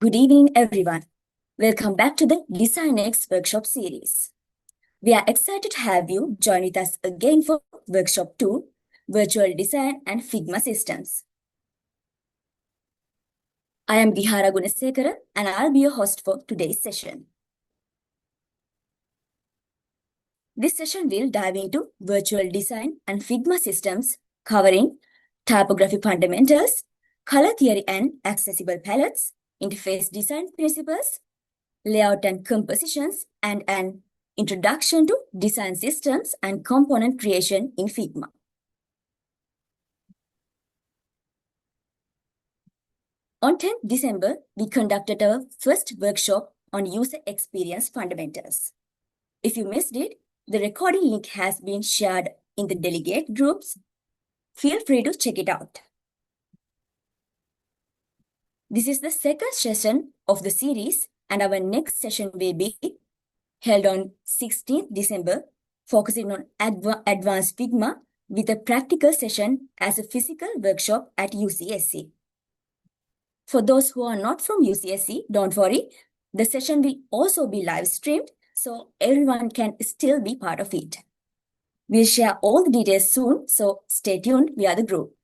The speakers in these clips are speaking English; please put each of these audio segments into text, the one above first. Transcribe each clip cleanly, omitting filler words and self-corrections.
Good evening, everyone. Welcome back to the DesignX workshop series. We are excited to have you join with us again for workshop 2, Virtual Design and Figma Systems. I am Vihara Gunasekara and I'll be your host for today's session. This session will dive into virtual design and Figma systems covering typography fundamentals, color theory and accessible palettes, interface design principles, layout and compositions, and an introduction to design systems and component creation in Figma. On 10th December, we conducted our first workshop on user experience fundamentals. If you missed it, the recording link has been shared in the delegate groups. Feel free to check it out. This is the second session of the series, and our next session will be held on 16th December, focusing on advanced Figma with a practical session as a physical workshop at UCSC. For those who are not from UCSC, don't worry, the session will also be live streamed, so everyone can still be part of it. We'll share all the details soon, so stay tuned via the group.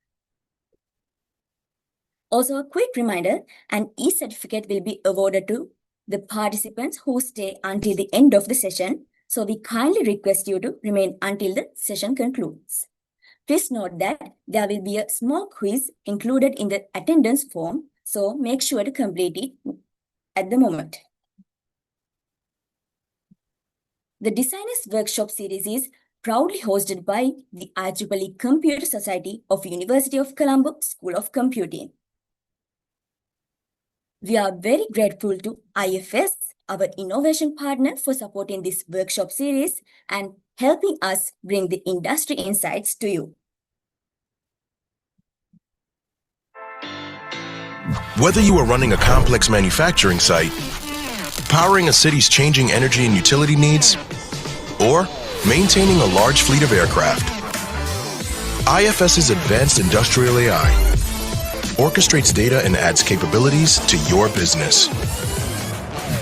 Also, a quick reminder, an e-certificate will be awarded to the participants who stay until the end of the session, so we kindly request you to remain until the session concludes. Please note that there will be a small quiz included in the attendance form, so make sure to complete it at the moment. The Designers Workshop series is proudly hosted by the IEEE Computer Society of University of Colombo School of Computing. We are very grateful to IFS, our innovation partner, for supporting this workshop series and helping us bring the industry insights to you. Whether you are running a complex manufacturing site, powering a city's changing energy and utility needs, or maintaining a large fleet of aircraft, IFS's advanced industrial AI orchestrates data and adds capabilities to your business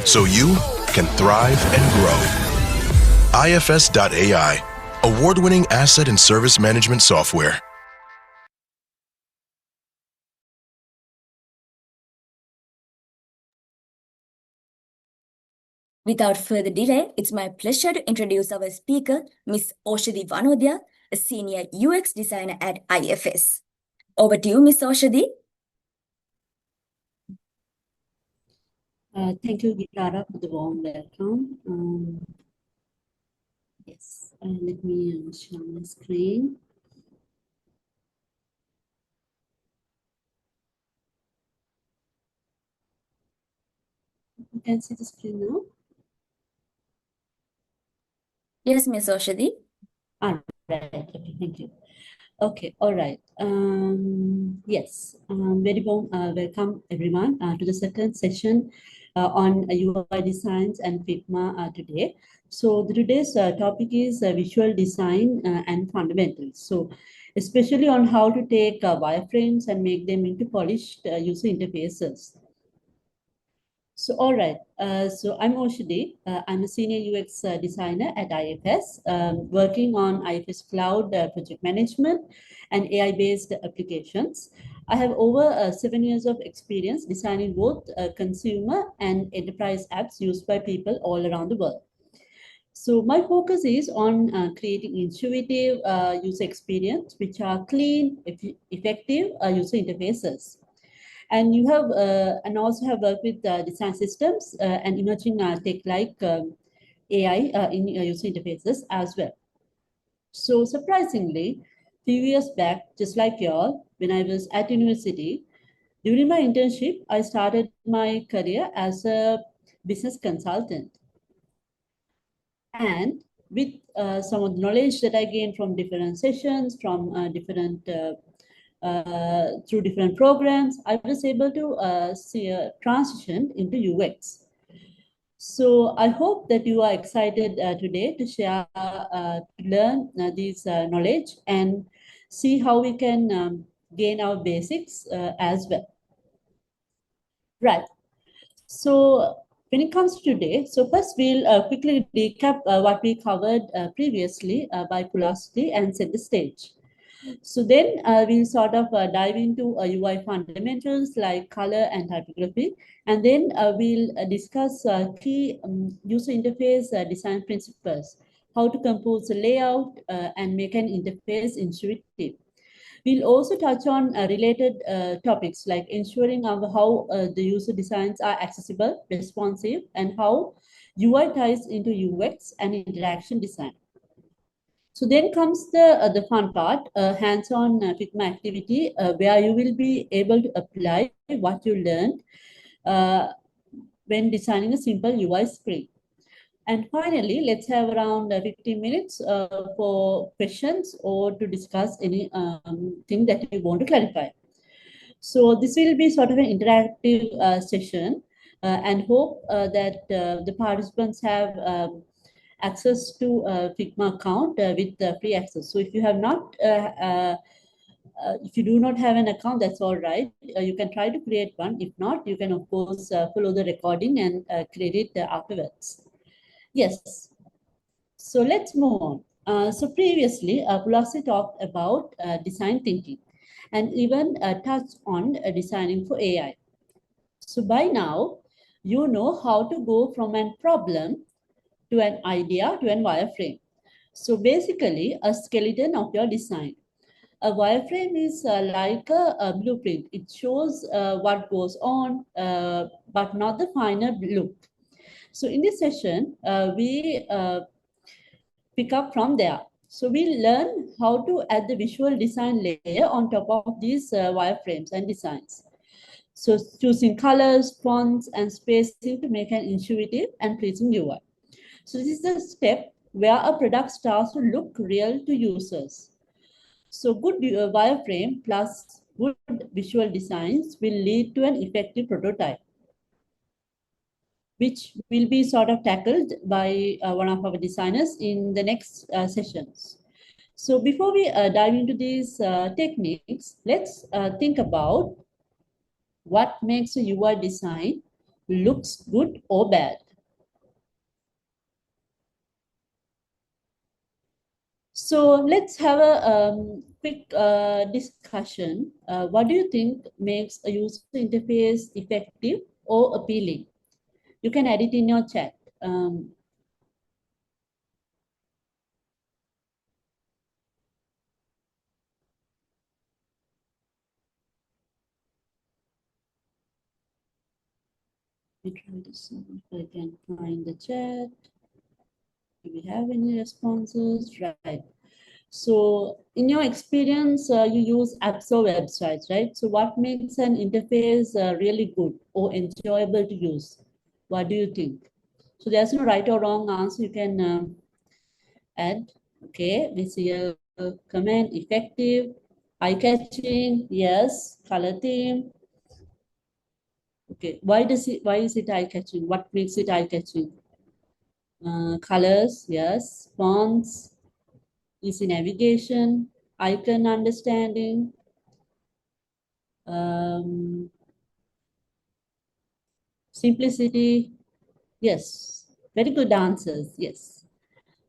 so you can thrive and grow. IFS.ai, award-winning asset and service management software. Without further delay, it's my pleasure to introduce our speaker, Ms. Oshadhi Vanodhya, a senior UX designer at IFS. Over to you, Ms. Oshadhi. Thank you, Gitara, for the warm welcome. Yes, let me share my screen. You can see the screen now? Yes, Ms. Oshadhi. All right, okay, thank you. Okay, all right. Yes, very warm welcome everyone to the second session on UI designs and Figma today. So today's topic is visual design and fundamentals. So especially on how to take wireframes and make them into polished user interfaces. So, all right. So I'm Oshadhi. I'm a senior UX designer at IFS, working on IFS Cloud project management and AI-based applications. I have over 7 years of experience designing both consumer and enterprise apps used by people all around the world. So my focus is on creating intuitive user experience, which are clean, effective user interfaces. And you have and also have worked with design systems and emerging tech like AI in user interfaces as well. So surprisingly, few years back, just like y'all, when I was at university, during my internship, I started my career as a business consultant. And with some of the knowledge that I gained from different sessions, from different through different programs, I was able to see a transition into UX. So I hope that you are excited today to share, to learn this knowledge and see how we can gain our basics as well. Right. So when it comes to today, so first we'll quickly recap what we covered previously by Pulastri and set the stage. So then we'll sort of dive into UI fundamentals like color and typography. And then we'll discuss key user interface design principles, how to compose a layout and make an interface intuitive. We'll also touch on related topics like ensuring how the user designs are accessible, responsive, and how UI ties into UX and interaction design. So then comes the fun part, hands-on Figma activity, where you will be able to apply what you learned uh, when designing a simple UI screen. And finally, let's have around 15 minutes for questions or to discuss any thing that you want to clarify. So this will be sort of an interactive session and hope that the participants have access to a Figma account with free access. So if you have not, if you do not have an account, that's all right. You can try to create one. If not, you can of course follow the recording and create it afterwards. Yes. So let's move on. So previously, Pulasi talked about design thinking and even touched on designing for AI. So by now, you know how to go from a problem to an idea to a wireframe. So basically, a skeleton of your design. A wireframe is like a blueprint. It shows what goes on, but not the final look. So in this session, we pick up from there. So we learn how to add the visual design layer on top of these wireframes and designs. So choosing colors, fonts, and spacing to make an intuitive and pleasing UI. So this is the step where a product starts to look real to users. So good wireframe plus good visual designs will lead to an effective prototype, which will be sort of tackled by one of our designers in the next sessions. So before we dive into these techniques, let's think about what makes a UI design looks good or bad. So let's have a quick discussion. What do you think makes a user interface effective or appealing? You can add it in your chat. Let me try to see if I can find the chat. Do we have any responses? Right. So in your experience, you use apps or websites, right? So what makes an interface really good or enjoyable to use? What do you think? So there's no right or wrong answer you can add. Okay, we see a comment, effective, eye-catching, yes, color theme. Okay, why is it eye-catching? What makes it eye-catching? Colors, yes, fonts, easy navigation, icon understanding, um, simplicity. Yes, very good answers. Yes,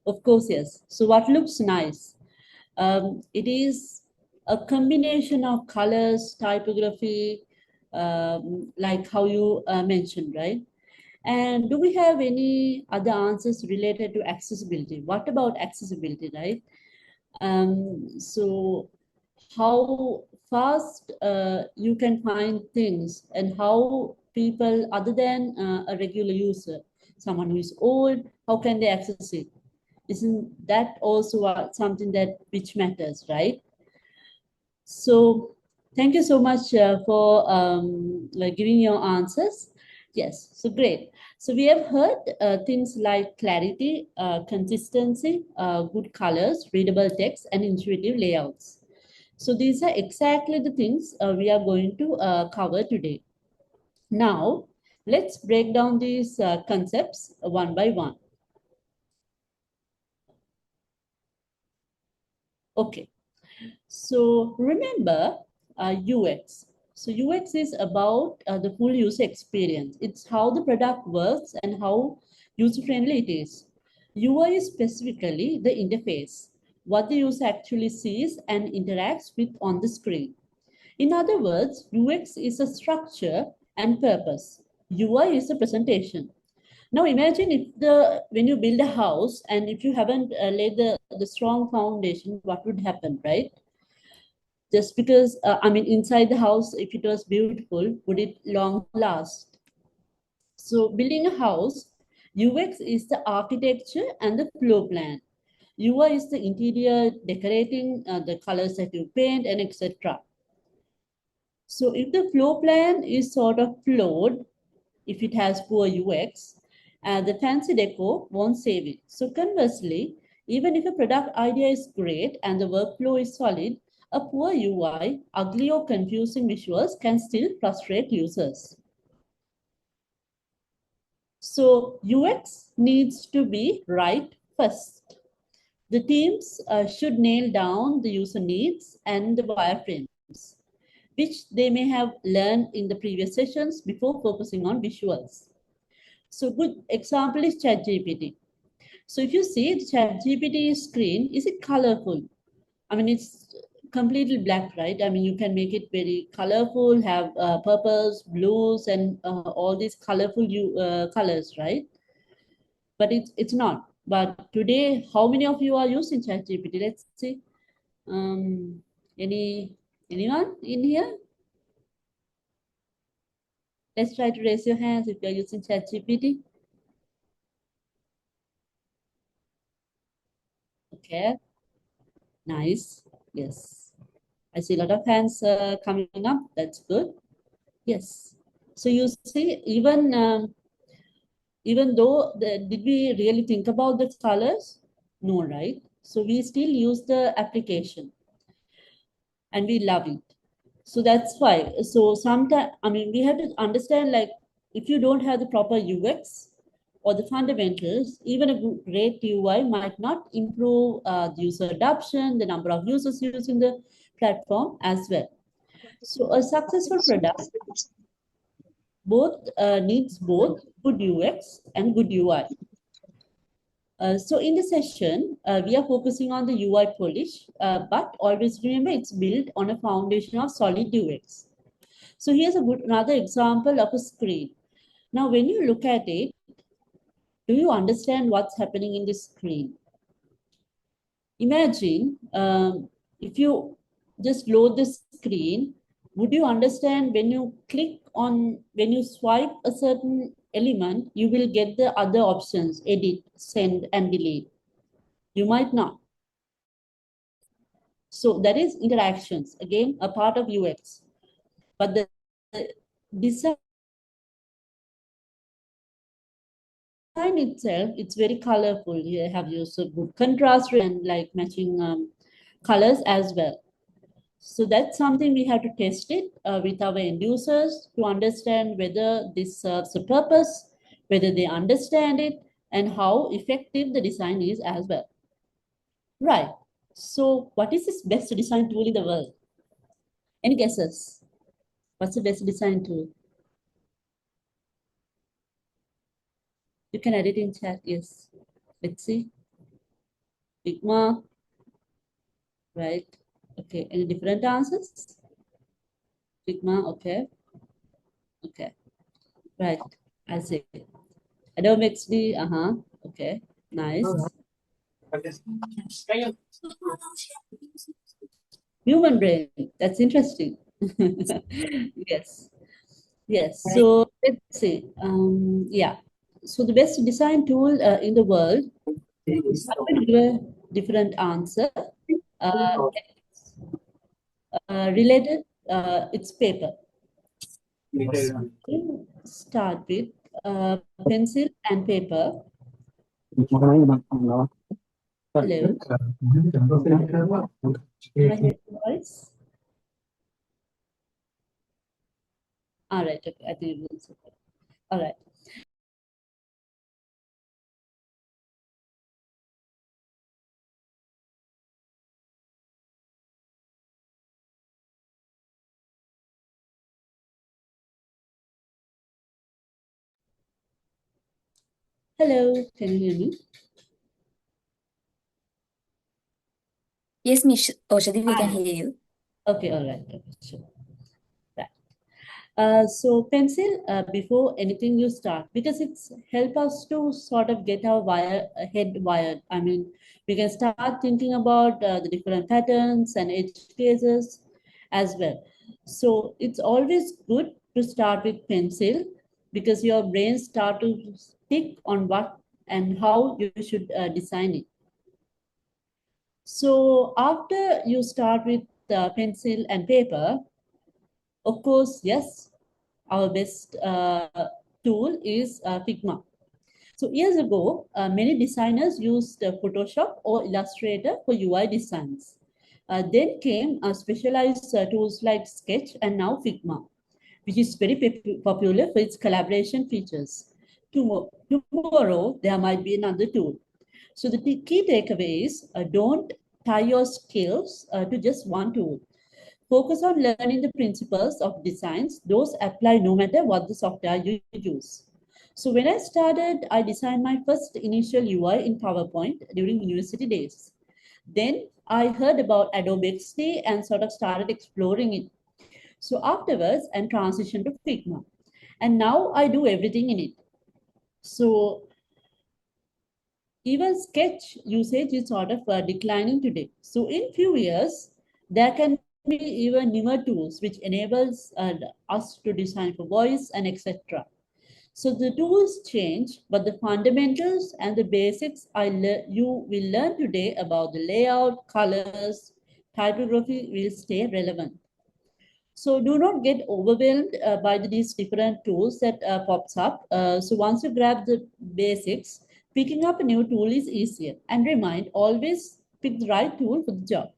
of course, yes. So what looks nice? It is a combination of colors, typography, like how you mentioned, right? And do we have any other answers related to accessibility? What about accessibility, right? So how fast you can find things and how people other than a regular user, someone who is old, how can they access it? Isn't that also something that which matters, right? So thank you so much for like giving your answers. Yes, so great. So we have heard things like clarity, consistency, good colors, readable text, and intuitive layouts. So these are exactly the things we are going to cover today. Now, let's break down these concepts one by one. Okay, so remember UX. So UX is about the full user experience. It's how the product works and how user-friendly it is. UI is specifically the interface, what the user actually sees and interacts with on the screen. In other words, UX is a structure and purpose. UI is a presentation. Now imagine if when you build a house and if you haven't laid the strong foundation, what would happen, right? Just because, I mean, inside the house, if it was beautiful, would it long last? So building a house, UX is the architecture and the floor plan. UI is the interior decorating, the colors that you paint and etc. So if the floor plan is sort of flawed, if it has poor UX, the fancy deco won't save it. So conversely, even if a product idea is great and the workflow is solid, a poor UI, ugly or confusing visuals can still frustrate users. So UX needs to be right first. The teams should nail down the user needs and the wireframes, which they may have learned in the previous sessions before focusing on visuals. So good example is ChatGPT. So if you see the ChatGPT screen, is it colorful? I mean, it's completely black, right? I mean, you can make it very colorful, have purples, blues, and all these colorful colors, right? But it's not. But today, how many of you are using ChatGPT? Let's see. Um, anyone in here? Let's try to raise your hands if you're using ChatGPT. Okay, nice. Yes. I see a lot of hands coming up. That's good. Yes. So you see, even though did we really think about the colors? No, right? So we still use the application and we love it. So that's why. So sometimes, I mean, we have to understand like if you don't have the proper UX or the fundamentals, even a great UI might not improve the user adoption, the number of users using the platform as well. So a successful product needs both good UX and good UI. So in the session, we are focusing on the UI polish, but always remember it's built on a foundation of solid UX. So here's another example of a screen. Now, when you look at it, do you understand what's happening in this screen? Imagine if you just load the screen, would you understand when you click on, when you swipe a certain element, you will get the other options, edit, send, and delete? You might not. So that is interactions, again, a part of UX. But the design itself, it's very colorful. You have used a good contrast and like matching colors as well. So that's something we have to test it with our end users to understand whether this serves a purpose, whether they understand it, and how effective the design is as well. Right. So what is this best design tool in the world? Any guesses? What's the best design tool? You can edit in chat, yes. Let's see. Figma, right? Okay, any different answers? Figma, okay. Okay, right. I see. Adobe XD, okay, nice. Human brain, that's interesting. Yes, yes. So let's see. Yeah. So the best design tool in the world, I'm going to give a different answer. Uh, Related, it's paper. Start with pencil and paper. Hello. Can I hear your voice? All right. Okay. I think it's okay. All right. Hello, can you hear me? Yes, Miss Oshadhi, we can Hi. hear you. Okay, all right. Okay, sure. Right. So pencil, before anything you start, because it's help us to sort of get our head wired. I mean, we can start thinking about the different patterns and edge cases as well. So it's always good to start with pencil because your brain start to stick on what and how you should design it. So after you start with pencil and paper, of course, yes, our best tool is Figma. So years ago, many designers used Photoshop or Illustrator for UI designs. Then came specialized tools like Sketch and now Figma, which is very popular for its collaboration features. Tomorrow, there might be another tool. So the key takeaway is don't tie your skills to just one tool. Focus on learning the principles of designs. Those apply no matter what the software you use. So when I started, I designed my first initial UI in PowerPoint during university days. Then I heard about Adobe XD and sort of started exploring it. So afterwards, I transitioned to Figma. And now I do everything in it. So even sketch usage is sort of declining today. So in few years, there can be even newer tools which enables us to design for voice and etc. So the tools change, but the fundamentals and the basics you will learn today about the layout, colors, typography will stay relevant. So do not get overwhelmed by these different tools that pops up. So once you grab the basics, picking up a new tool is easier. And remind, always pick the right tool for the job.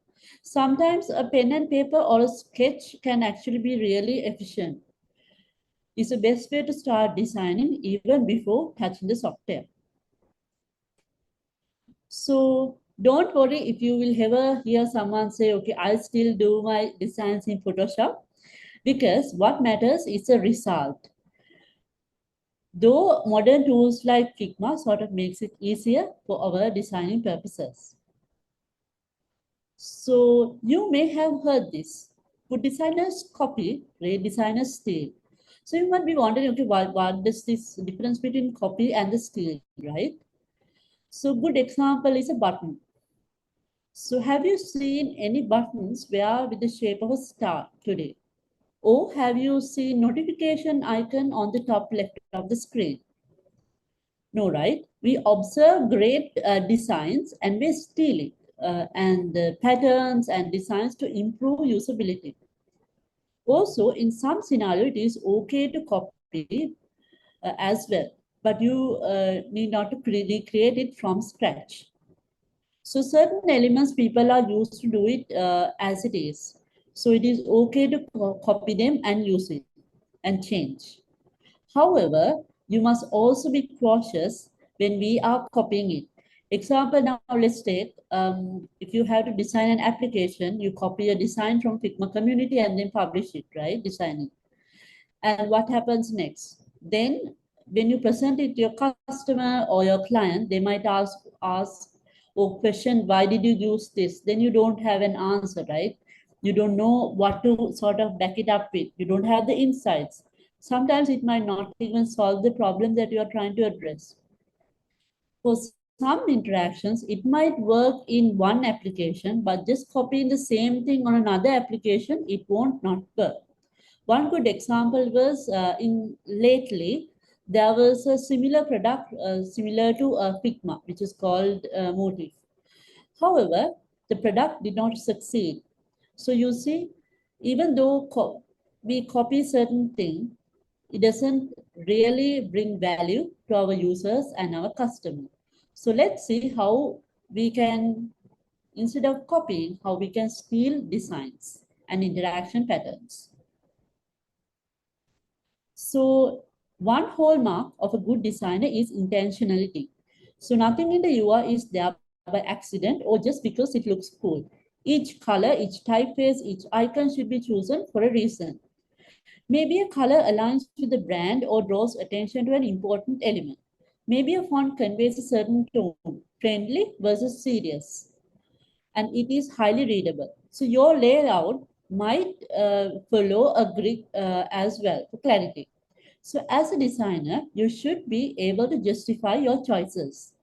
Sometimes a pen and paper or a sketch can actually be really efficient. It's the best way to start designing even before touching the software. So don't worry if you will ever hear someone say, okay, I still do my designs in Photoshop, because what matters is the result. Though modern tools like Figma sort of makes it easier for our designing purposes. So you may have heard this. Good designers copy, great designers steal. So you might be wondering, okay, what is this difference between copy and the steal, right? So good example is a button. So have you seen any buttons where with the shape of a star today? Or have you seen notification icon on the top left of the screen? No, right? We observe great designs and we steal it and patterns and designs to improve usability. Also, in some scenario, it is okay to copy as well, but you need not to recreate it from scratch. So certain elements people are used to do it as it is. So it is okay to copy them and use it and change. However, you must also be cautious when we are copying it. Example, now let's take, if you have to design an application, you copy a design from Figma community and then publish it, right? Design it. And what happens next? Then when you present it to your customer or your client, they might ask or question, why did you use this? Then you don't have an answer, right? You don't know what to sort of back it up with. You don't have the insights. Sometimes it might not even solve the problem that you are trying to address. For some interactions, it might work in one application, but just copying the same thing on another application, it won't not work. One good example was in lately, there was a similar product similar to Figma, which is called Motif. However, the product did not succeed. So you see, even though we copy certain thing, it doesn't really bring value to our users and our customers. So let's see how we can, instead of copying, how we can steal designs and interaction patterns. So one hallmark of a good designer is intentionality. So nothing in the UI is there by accident or just because it looks cool. Each color, each typeface, each icon should be chosen for a reason. Maybe a color aligns with the brand or draws attention to an important element. Maybe a font conveys a certain tone, friendly versus serious, and it is highly readable. So your layout might follow a grid as well for clarity. So as a designer, you should be able to justify your choices.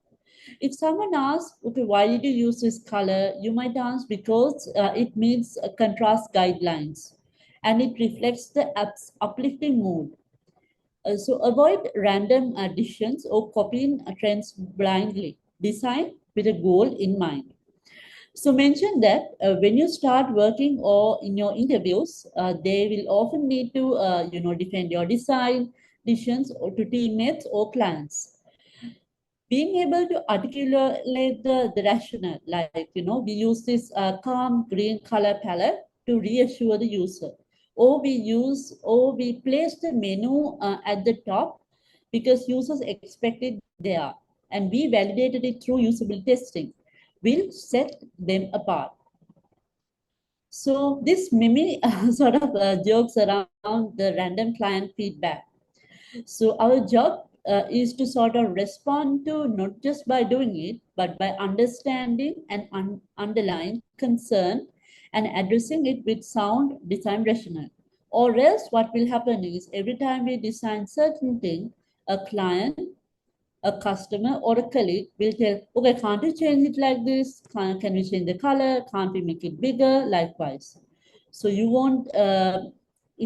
If someone asks, okay, why did you use this color? You might answer because it meets contrast guidelines and it reflects the uplifting mood. So avoid random additions or copying trends blindly. Design with a goal in mind. So mention that when you start working or in your interviews, they will often need to, defend your design decisions or to teammates or clients. Being able to articulate the rationale, like, we use this calm green color palette to reassure the user, or we place the menu at the top because users expect it there, and we validated it through usability testing, will set them apart. So this mimi sort of jokes around the random client feedback. So our job is to sort of respond to not just by doing it, but by understanding and underlying concern and addressing it with sound design rationale. Or else what will happen is every time we design certain thing, a client, a customer or a colleague will tell, okay, can't you change it like this? Can we change the color? Can't we make it bigger? Likewise. So it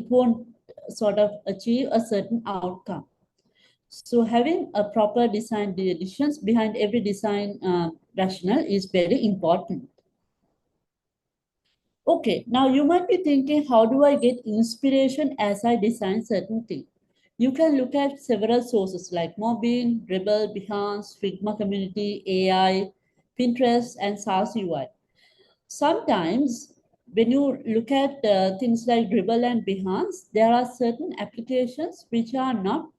won't sort of achieve a certain outcome. So having a proper design decisions behind every design rationale is very important. Okay, now you might be thinking, how do I get inspiration as I design certain things? You can look at several sources like Mobin, Rebel, Behance, Figma Community, AI, Pinterest, and SaaS UI. Sometimes when you look at things like Dribble and Behance, there are certain applications which are not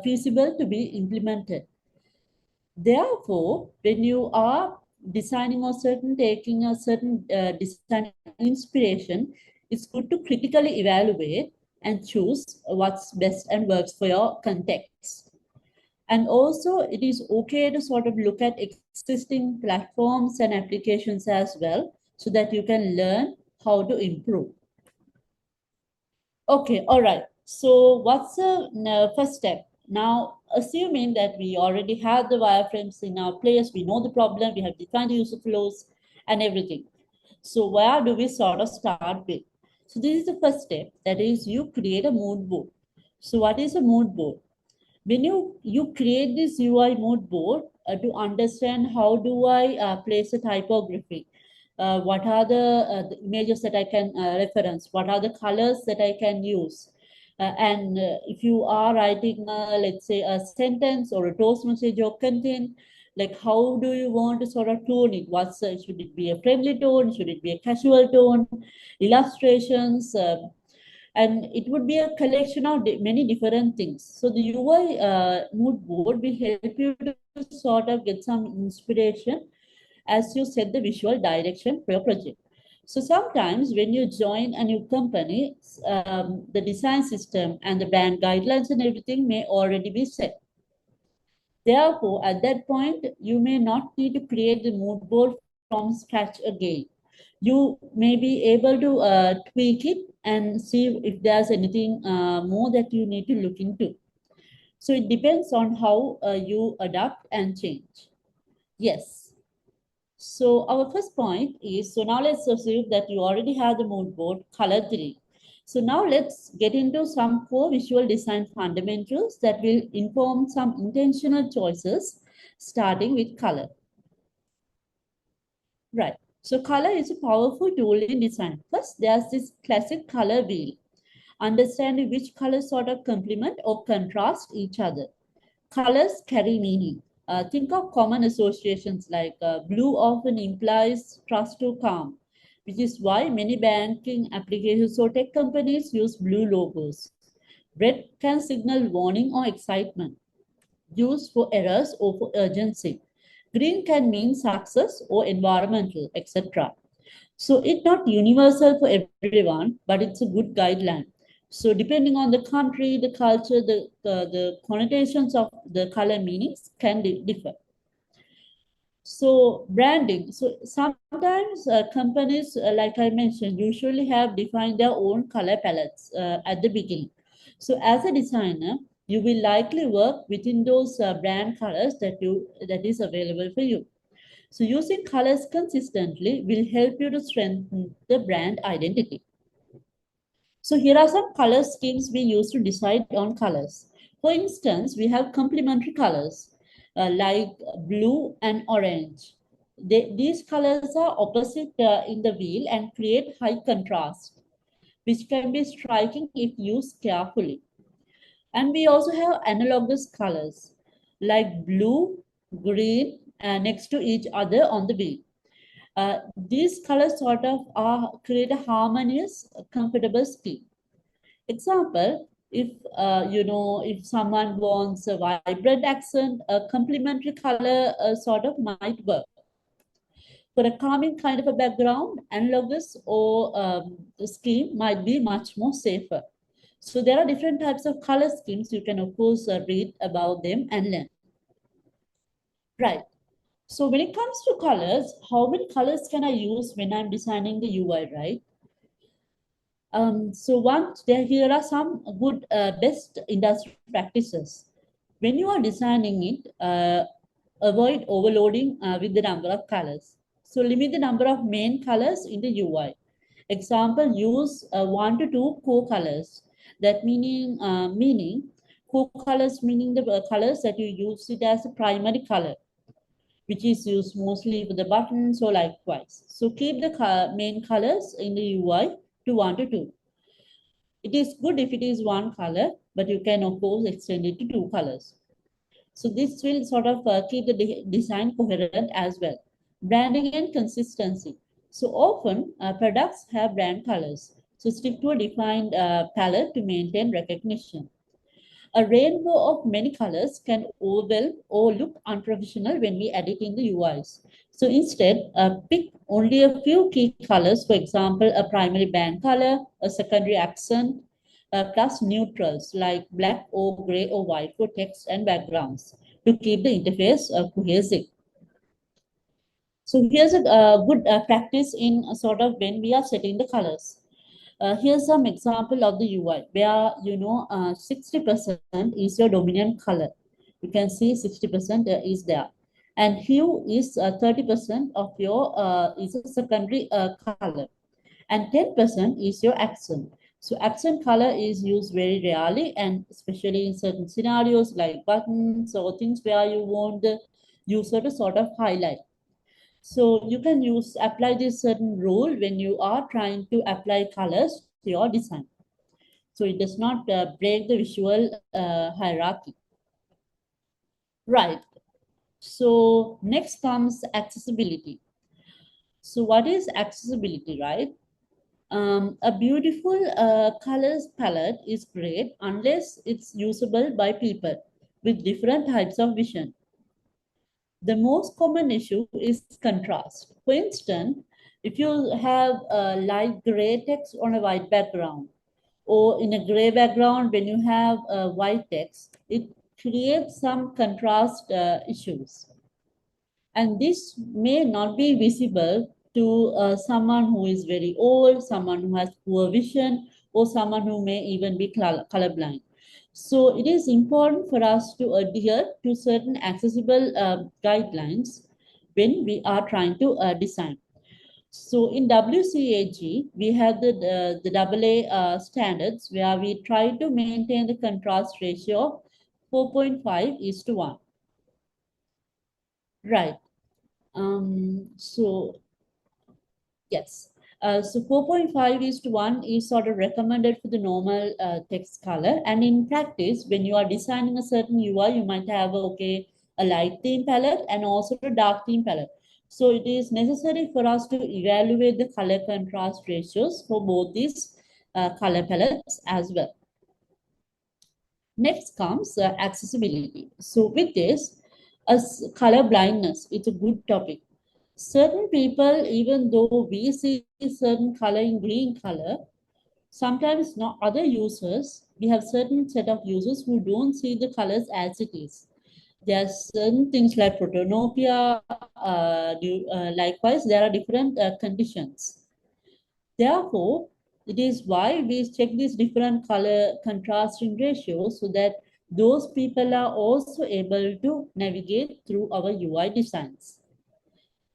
feasible to be implemented. Therefore, when you are designing or taking a certain design inspiration, it's good to critically evaluate and choose what's best and works for your context. And also, it is okay to sort of look at existing platforms and applications as well, so that you can learn how to improve. Okay, all right. So what's the first step? Now, assuming that we already have the wireframes in our place, we know the problem, we have defined the user flows and everything. So where do we sort of start with? So this is the first step, that is you create a mood board. So what is a mood board? When you create this UI mood board to understand how do I place a typography, what are the images that I can reference, what are the colors that I can use, and if you are writing, let's say, a sentence or a toast message or content, like how do you want to sort of tone it? Should it be a friendly tone? Should it be a casual tone? Illustrations. And it would be a collection of many different things. So the UI mood board will help you to sort of get some inspiration as you set the visual direction for your project. So sometimes when you join a new company, the design system and the brand guidelines and everything may already be set. Therefore, at that point, you may not need to create the mood board from scratch again. You may be able to tweak it and see if there's anything more that you need to look into. So it depends on how you adapt and change. Yes. So our first point is, so now let's assume that you already have the mood board color 3. So now let's get into some core visual design fundamentals that will inform some intentional choices, starting with color. Right. So color is a powerful tool in design. First, there's this classic color wheel, understanding which colors sort of complement or contrast each other. Colors carry meaning. Think of common associations like blue often implies trust or calm, which is why many banking applications or tech companies use blue logos. Red can signal warning or excitement, used for errors or for urgency. Green can mean success or environmental, etc. So it's not universal for everyone, but it's a good guideline. So depending on the country, the culture, the connotations of the color meanings can differ. So branding. So sometimes companies, like I mentioned, usually have defined their own color palettes at the beginning. So as a designer, you will likely work within those brand colors that is available for you. So using colors consistently will help you to strengthen the brand identity. So here are some color schemes we use to decide on colors. For instance, we have complementary colors like blue and orange. These colors are opposite in the wheel and create high contrast, which can be striking if used carefully. And we also have analogous colors like blue, green, next to each other on the wheel. These colors sort of create a harmonious, comfortable scheme. Example, if someone wants a vibrant accent, a complementary color sort of might work. For a calming kind of a background, analogous or scheme might be much more safer. So there are different types of color schemes. You can of course read about them and learn. Right. So when it comes to colors, how many colors can I use when I'm designing the UI, right? Here are some good best industry practices. When you are designing it, avoid overloading with the number of colors. So limit the number of main colors in the UI. Example, use 1 to 2 core colors. That meaning core colors meaning the colors that you use it as a primary color, which is used mostly for the buttons or likewise. So keep the main colors in the UI to 1 to 2. It is good if it is one color, but you can of course extend it to 2 colors. So this will sort of keep the design coherent as well. Branding and consistency. So often products have brand colors. So stick to a defined palette to maintain recognition. A rainbow of many colors can overwhelm or look unprofessional when we edit in the UIs. So instead, pick only a few key colors, for example, a primary band color, a secondary accent, plus neutrals like black or gray or white for text and backgrounds to keep the interface cohesive. So here's a good practice in sort of when we are setting the colors. Here's some example of the UI where 60% is your dominant color. You can see 60% is there, and hue is 30% of your is a secondary color, and 10% is your accent. So accent color is used very rarely, and especially in certain scenarios like buttons or things where you want the user to sort of highlight. So you can apply this certain rule when you are trying to apply colors to your design. So it does not break the visual hierarchy. Right. So next comes accessibility. So what is accessibility, right? A beautiful colors palette is great unless it's usable by people with different types of vision. The most common issue is contrast. For instance, if you have a light gray text on a white background, or in a gray background when you have a white text, it creates some contrast issues. And this may not be visible to someone who is very old, someone who has poor vision, or someone who may even be colorblind. So it is important for us to adhere to certain accessible guidelines when we are trying to design. So in WCAG, we have the AA standards where we try to maintain the contrast ratio 4.5:1. Right. So yes. So 4.5:1 is sort of recommended for the normal text color. And in practice, when you are designing a certain UI, you might have, okay, a light theme palette and also a dark theme palette. So it is necessary for us to evaluate the color contrast ratios for both these color palettes as well. Next comes accessibility. So with this, as color blindness, it's a good topic. Certain people, even though we see certain color in green color, Sometimes not other users, we have certain set of users who don't see the colors as it is. There are certain things like protanopia, likewise, there are different conditions. Therefore, it is why we check these different color contrasting ratios so that those people are also able to navigate through our UI designs.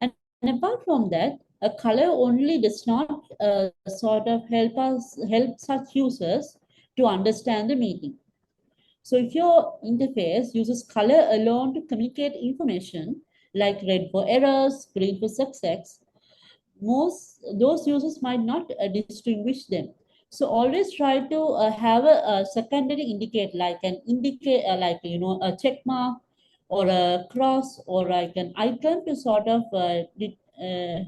And apart from that, a color only does not sort of help such users to understand the meaning. So if your interface uses color alone to communicate information, like red for errors, green for success, most those users might not distinguish them. So always try to have a secondary indicate, like an indicate like a check mark or a cross or like an icon to sort of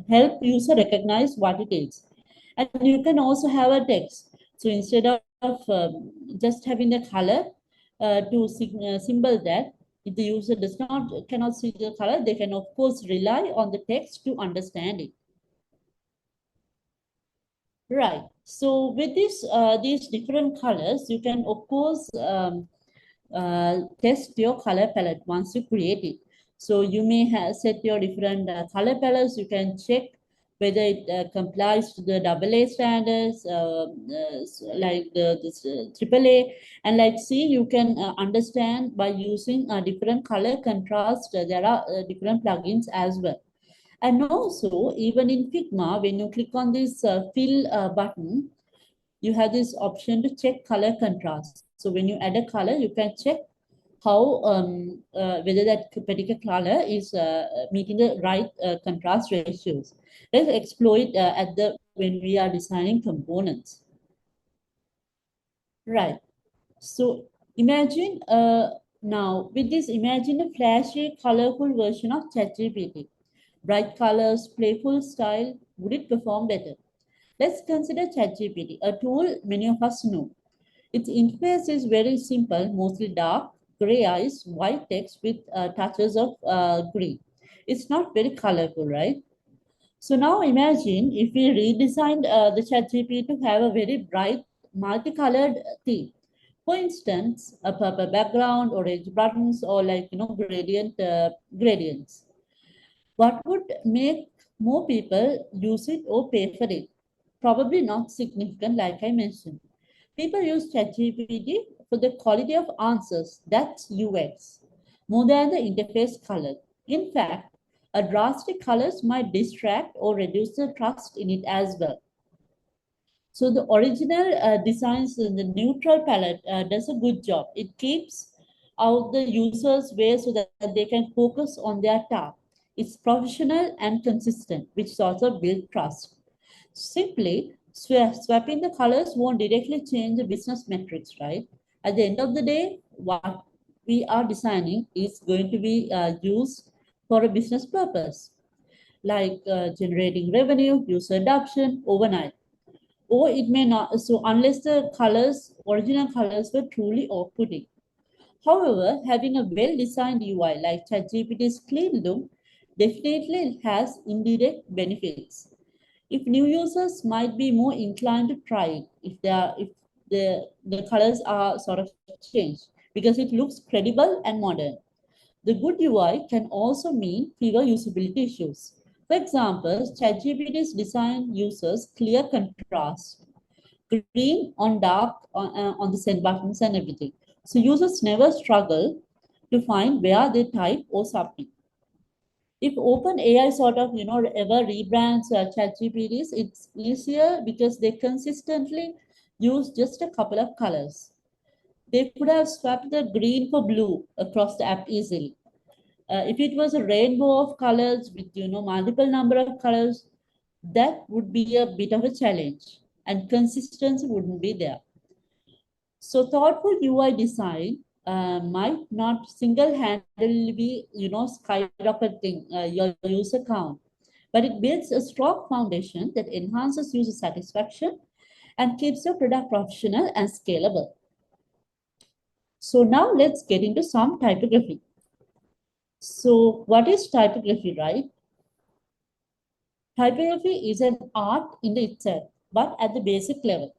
help user recognize what it is. And you can also have a text. So instead of just having the color to symbol that, if the user cannot see the color, they can of course rely on the text to understand it. Right. So with these different colors, you can of course test your color palette once you create it. So you may have set your different color palettes. You can check whether it complies to the AA standards, like this AAA, and like see, you can understand by using a different color contrast. There are different plugins as well. And also, even in Figma, when you click on this fill button, you have this option to check color contrast. So when you add a color, you can check how whether that particular color is meeting the right contrast ratios. Let's explore it at the when we are designing components. Right. So imagine now with this, imagine a flashy, colorful version of ChatGPT. Bright colors, playful style, would it perform better? Let's consider ChatGPT, a tool many of us know. Its interface is very simple, mostly dark, gray eyes, white text with touches of green. It's not very colorful, right? So now imagine if we redesigned the ChatGPT to have a very bright, multicolored theme. For instance, a purple background, orange buttons, or like gradients. What would make more people use it or pay for it? Probably not significant, like I mentioned. People use ChatGPT for the quality of answers, that's UX, more than the interface color. In fact, a drastic colors might distract or reduce the trust in it as well. So the original designs in the neutral palette does a good job. It keeps out the user's way so that they can focus on their task. It's professional and consistent, which also builds trust. Simply swapping the colors won't directly change the business metrics, right? At the end of the day, what we are designing is going to be used for a business purpose, like generating revenue, user adoption overnight, or it may not. So unless the colors, original colors were truly off-putting. However, having a well-designed UI like ChatGPT's clean look definitely has indirect benefits. If new users might be more inclined to try it if the colors are sort of changed because it looks credible and modern. The good UI can also mean fewer usability issues. For example, ChatGPT's design uses clear contrast, green on dark on the send buttons and everything. So users never struggle to find where they type or submit. If OpenAI sort of ever rebrands ChatGPTs, it's easier because they consistently use just a couple of colors. They could have swapped the green for blue across the app easily. If it was a rainbow of colors with multiple number of colors, that would be a bit of a challenge, and consistency wouldn't be there. So thoughtful UI design might not single-handedly be, skyrocketing your user count, but it builds a strong foundation that enhances user satisfaction and keeps your product professional and scalable. So now let's get into some typography. So what is typography, right? Typography is an art in itself, but at the basic level.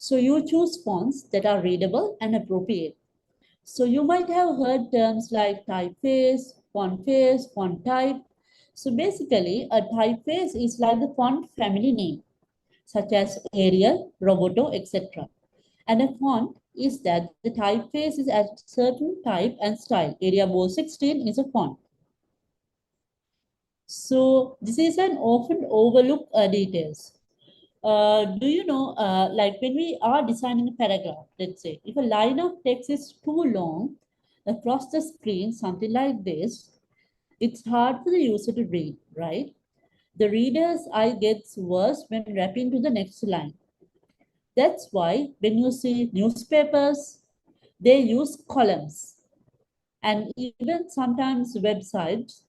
So you choose fonts that are readable and appropriate. So you might have heard terms like typeface, font type. So basically, a typeface is like the font family name, such as Arial, Roboto, etc. And a font is that the typeface is a certain type and style. Area Bold 16 is a font. So this is an often overlooked details. Do you know, like when we are designing a paragraph, let's say, if a line of text is too long across the screen, something like this, it's hard for the user to read, right? The reader's eye gets worse when wrapping to the next line. That's why when you see newspapers, they use columns. And even sometimes websites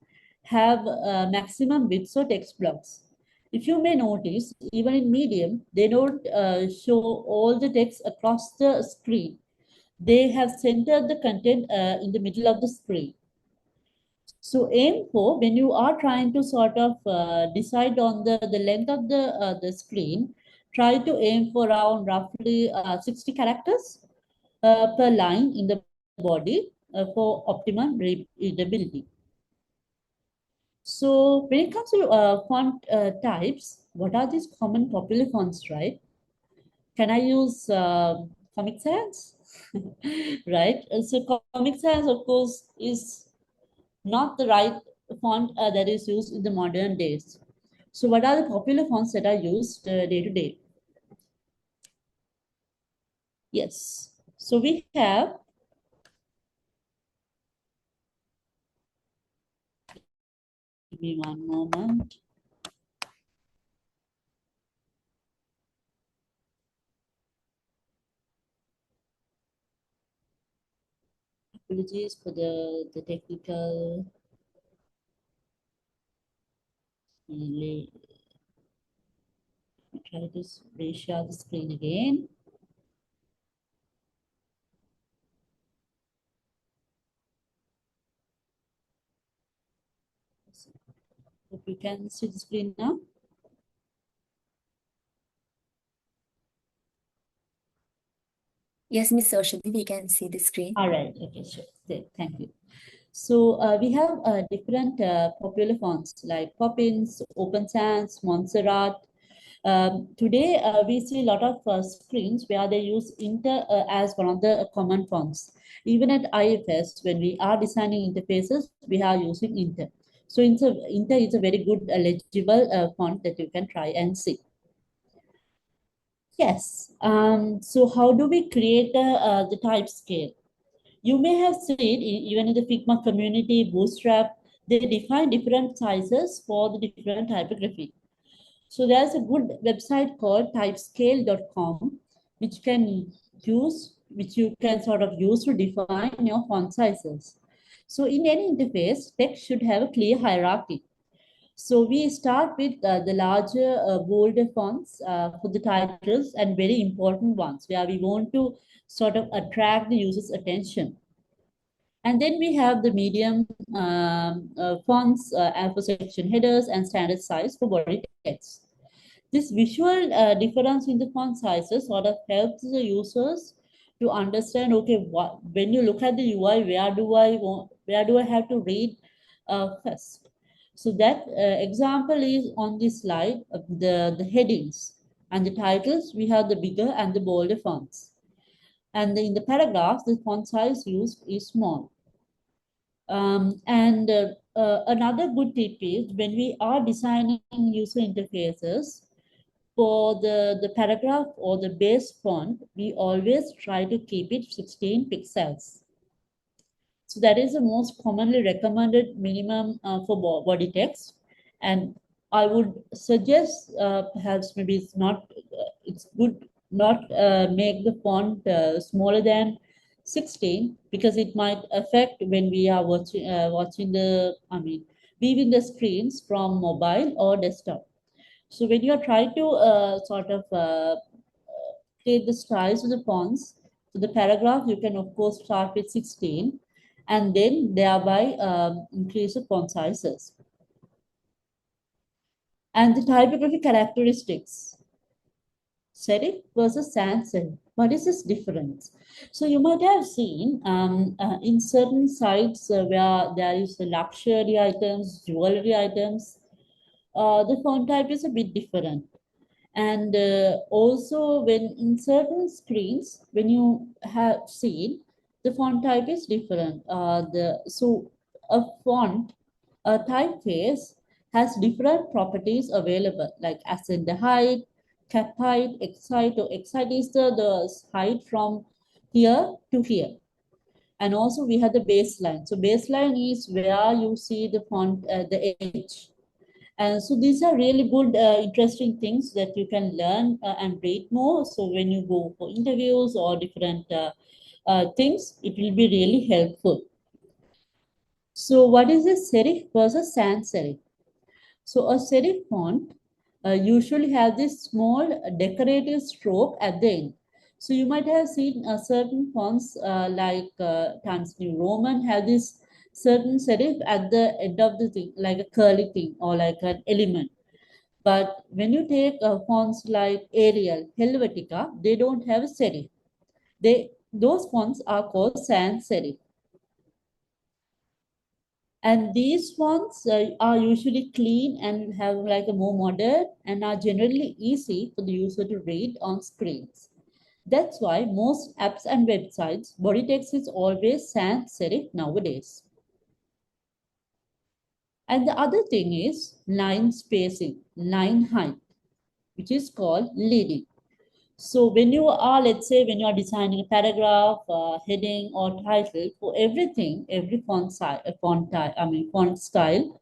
have maximum widths or text blocks. If you may notice, even in Medium, they don't show all the text across the screen. They have centered the content in the middle of the screen. So aim for, when you are trying to sort of decide on the length of the screen, try to aim for around roughly 60 characters per line in the body for optimum readability. So when it comes to font types, what are these common popular fonts, right? Can I use Comic Sans? Right? So Comic Sans, of course, is not the right font that is used in the modern days. So what are the popular fonts that are used day to day? Yes. So we have, give me one moment. Apologies for the technical delay. Try to reshare the screen again. Hope you can see the screen now. Yes, Miss Oshadhi, we can see the screen. All right. Okay, sure. Thank you. So we have different popular fonts like Poppins, Open Sans, Montserrat. Today, we see a lot of screens where they use Inter as one of the common fonts. Even at IFS, when we are designing interfaces, we are using Inter. So Inter is a very good legible font that you can try and see. Yes. So how do we create the type scale? You may have seen even in the Figma community, Bootstrap, they define different sizes for the different typography. So there's a good website called typescale.com, which you can sort of use to define your font sizes. So in any interface, text should have a clear hierarchy. So we start with the larger, bolder fonts for the titles and very important ones where we want to sort of attract the user's attention. And then we have the medium fonts for section headers and standard size for body text. This visual difference in the font sizes sort of helps the users to understand, okay, when you look at the UI, where do I have to read first? So that example is on this slide, the headings and the titles, we have the bigger and the bolder fonts. And in the paragraphs, the font size used is small. Another good tip is when we are designing user interfaces, for the paragraph or the base font, we always try to keep it 16 pixels. So that is the most commonly recommended minimum for body text. And I would suggest perhaps maybe it's good not make the font smaller than 16 because it might affect when we are watching viewing the screens from mobile or desktop. So when you're trying to create the styles of the fonts, so the paragraph, you can of course start with 16 and then thereby increase the font sizes. And the typography characteristics. Serif versus sans serif. What is this difference? So you might have seen in certain sites where there is luxury items, jewelry items, the font type is a bit different. And also when in certain screens, when you have seen, the font type is different. So a font, a typeface has different properties available, like accent height, cap height, X height, or X height is the height from here to here. And also we have the baseline. So baseline is where you see the font, the edge. And so these are really good, interesting things that you can learn and read more. So when you go for interviews or different things, it will be really helpful. So what is a serif versus sans serif? So a serif font usually has this small decorative stroke at the end. So you might have seen certain fonts like Times New Roman have this certain serif at the end of the thing, like a curly thing or like an element. But when you take fonts like Arial, Helvetica, they don't have a serif. Those fonts are called sans serif. And these fonts are usually clean and have like a more modern and are generally easy for the user to read on screens. That's why most apps and websites, body text is always sans serif nowadays. And the other thing is line spacing, line height, which is called leading. So when you are, let's say, when you are designing a paragraph, heading, or title, for everything, every font size, font style,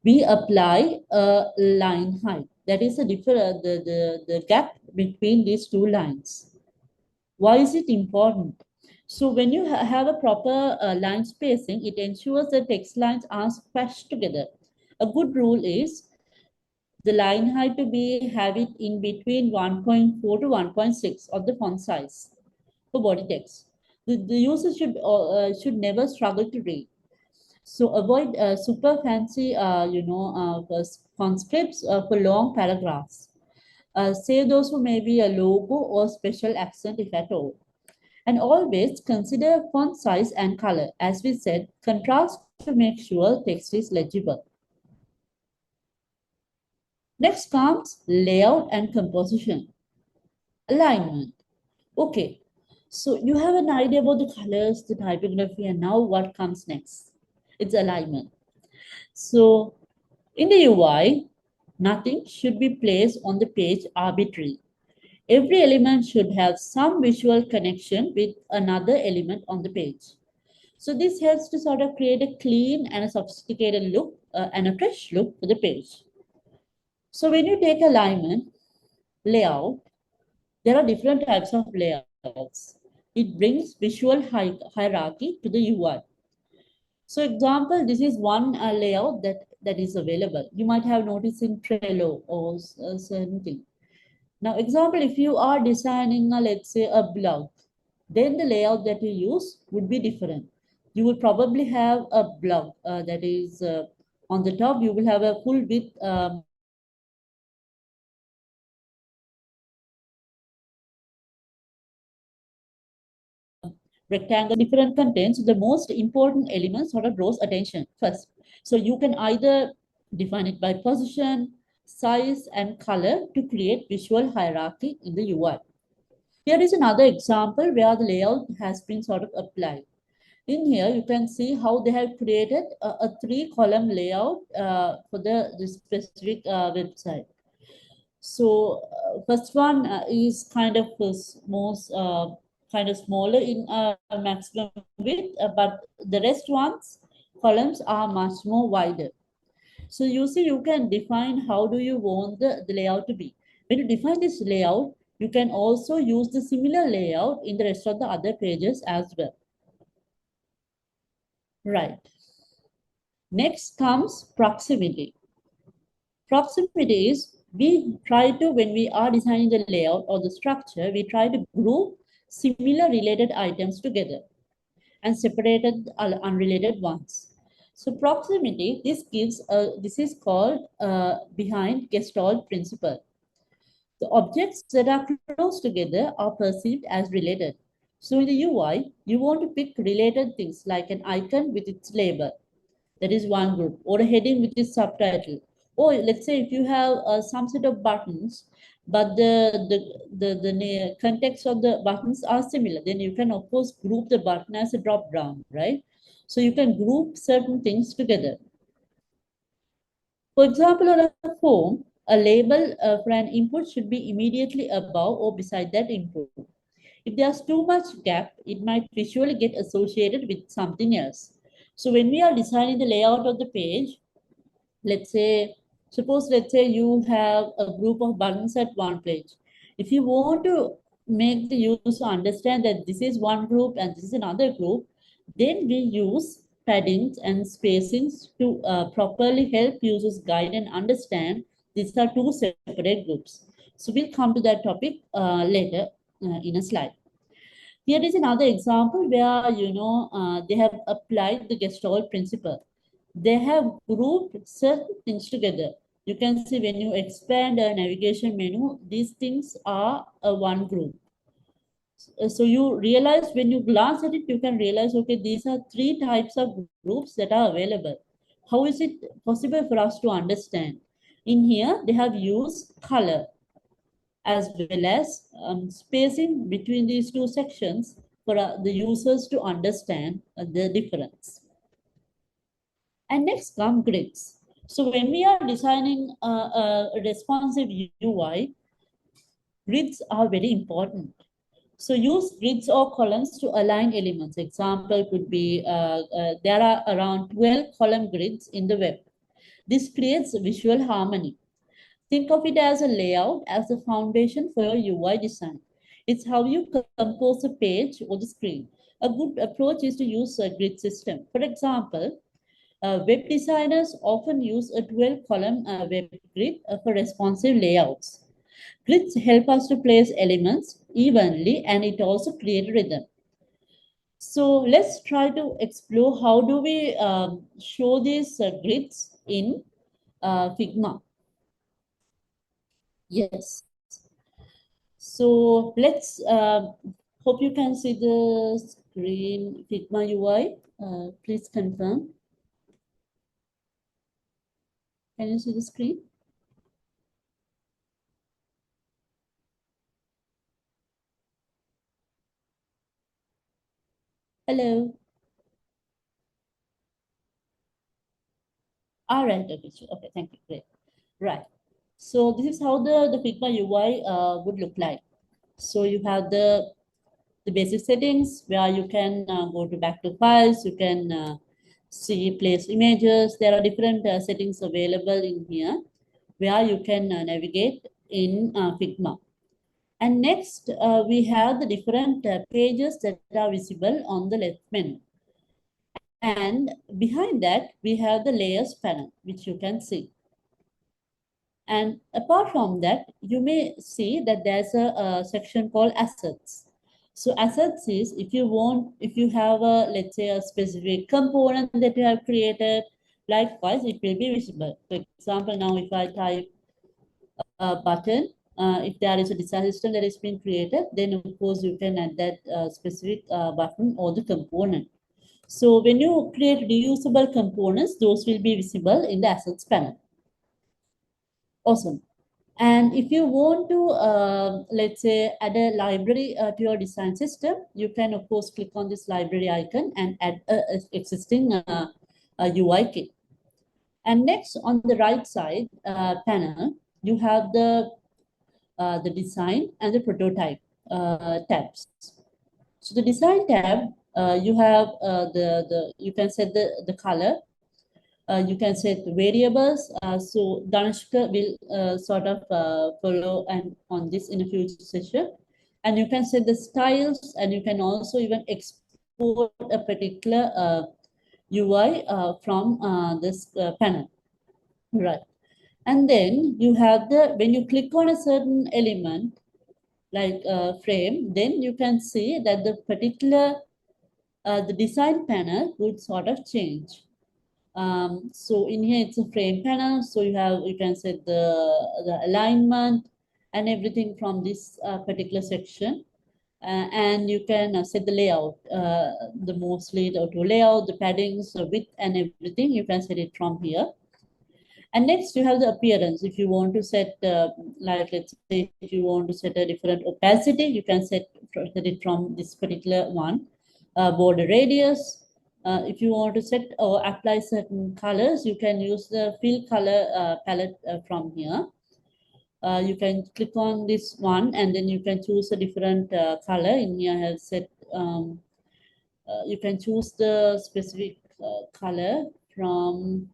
we apply a line height. That is the gap between these two lines. Why is it important? So when you have a proper line spacing, it ensures that text lines are squashed together. A good rule is the line height to be have it in between 1.4 to 1.6 of the font size for body text. The user should never struggle to read. So avoid super fancy, font scripts for long paragraphs. Save those who may be a logo or special accent if at all. And always consider font size and color. As we said, contrast to make sure text is legible. Next comes layout and composition. Alignment. Okay, so you have an idea about the colors, the typography, and now what comes next? It's alignment. So in the UI, nothing should be placed on the page arbitrarily. Every element should have some visual connection with another element on the page. So this helps to sort of create a clean and a sophisticated look and a fresh look for the page. So when you take alignment, layout, there are different types of layouts. It brings visual hierarchy to the UI. So example, this is one layout that is available. You might have noticed in Trello or something. Now example, if you are designing let's say a blog, then the layout that you use would be different. You will probably have a blog that is on the top, you will have a full width rectangle, different contents. The most important element sort of draws attention first. So you can either define it by position, size, and color to create visual hierarchy in the UI. Here is another example where the layout has been sort of applied. In here, you can see how they have created a three-column layout for the specific website. So first one is kind of most kind of smaller in maximum width, but the rest ones columns are much more wider. So you see, you can define how do you want the layout to be. When you define this layout, you can also use the similar layout in the rest of the other pages as well. Right. Next comes proximity. Proximity is we try to, when we are designing the layout or the structure, we try to group similar related items together and separated unrelated ones. So proximity, this is called behind Gestalt principle. The objects that are close together are perceived as related. So in the UI, you want to pick related things like an icon with its label. That is one group, or a heading with its subtitle. Or let's say if you have some set of buttons, but the context of the buttons are similar, then you can of course group the button as a drop down, right? So you can group certain things together. For example, on a form, a label for an input should be immediately above or beside that input. If there's too much gap, it might visually get associated with something else. So when we are designing the layout of the page, let's say, let's say you have a group of buttons at one page. If you want to make the user understand that this is one group and this is another group, then we use paddings and spacings to properly help users guide and understand these are two separate groups. So we'll come to that topic later in a slide. Here is another example where they have applied the Gestalt principle. They have grouped certain things together. You can see when you expand a navigation menu, these things are a one group. So you realize when you glance at it, you can realize, okay, these are three types of groups that are available. How is it possible for us to understand? In here, they have used color as well as spacing between these two sections for the users to understand the difference. And next come grids. So when we are designing a responsive UI, grids are very important. So use grids or columns to align elements. Example could be, there are around 12 column grids in the web. This creates visual harmony. Think of it as a layout, as a foundation for your UI design. It's how you compose a page or the screen. A good approach is to use a grid system. For example, web designers often use a 12-column web grid for responsive layouts. Grids help us to place elements evenly, and it also creates rhythm. So let's try to explore how do we show these grids in Figma. Yes. So let's hope you can see the screen Figma UI. Please confirm. Can you see the screen? Hello. All right, okay, sure. Okay, thank you. Great. Right. So this is how the Figma UI would look like. So you have the basic settings where you can go to back to files, you can see place images. There are different settings available in here where you can navigate in Figma. And next, we have the different pages that are visible on the left menu. And behind that, we have the layers panel, which you can see. And apart from that, you may see that there's a section called assets. So assets is if you have a, let's say, a specific component that you have created, likewise, it will be visible. For example, now if I type a button, if there is a design system that is being created, then of course you can add that specific button or the component. So when you create reusable components, those will be visible in the assets panel. Awesome. And if you want to, let's say, add a library to your design system, you can, of course, click on this library icon and add a existing UI kit. And next, on the right side panel, you have the design and the prototype tabs. So the design tab, you have you can set the color. You can set variables. So Danishka will sort of follow and on this in a future session. And you can set the styles, and you can also even export a particular UI from this panel. Right. And then you have when you click on a certain element, like frame, then you can see that the particular, the design panel would sort of change. So in here it's a frame panel. So you can set the alignment, and everything from this particular section. And you can set the layout, the mostly the auto layout, the paddings, the width, and everything. You can set it from here. And next, you have the appearance. If you want to set, like let's say, if you want to set a different opacity, you can set it from this particular one. Border radius. If you want to set or apply certain colors, you can use the fill color palette from here. You can click on this one and then you can choose a different color. In here I have set, you can choose the specific color from,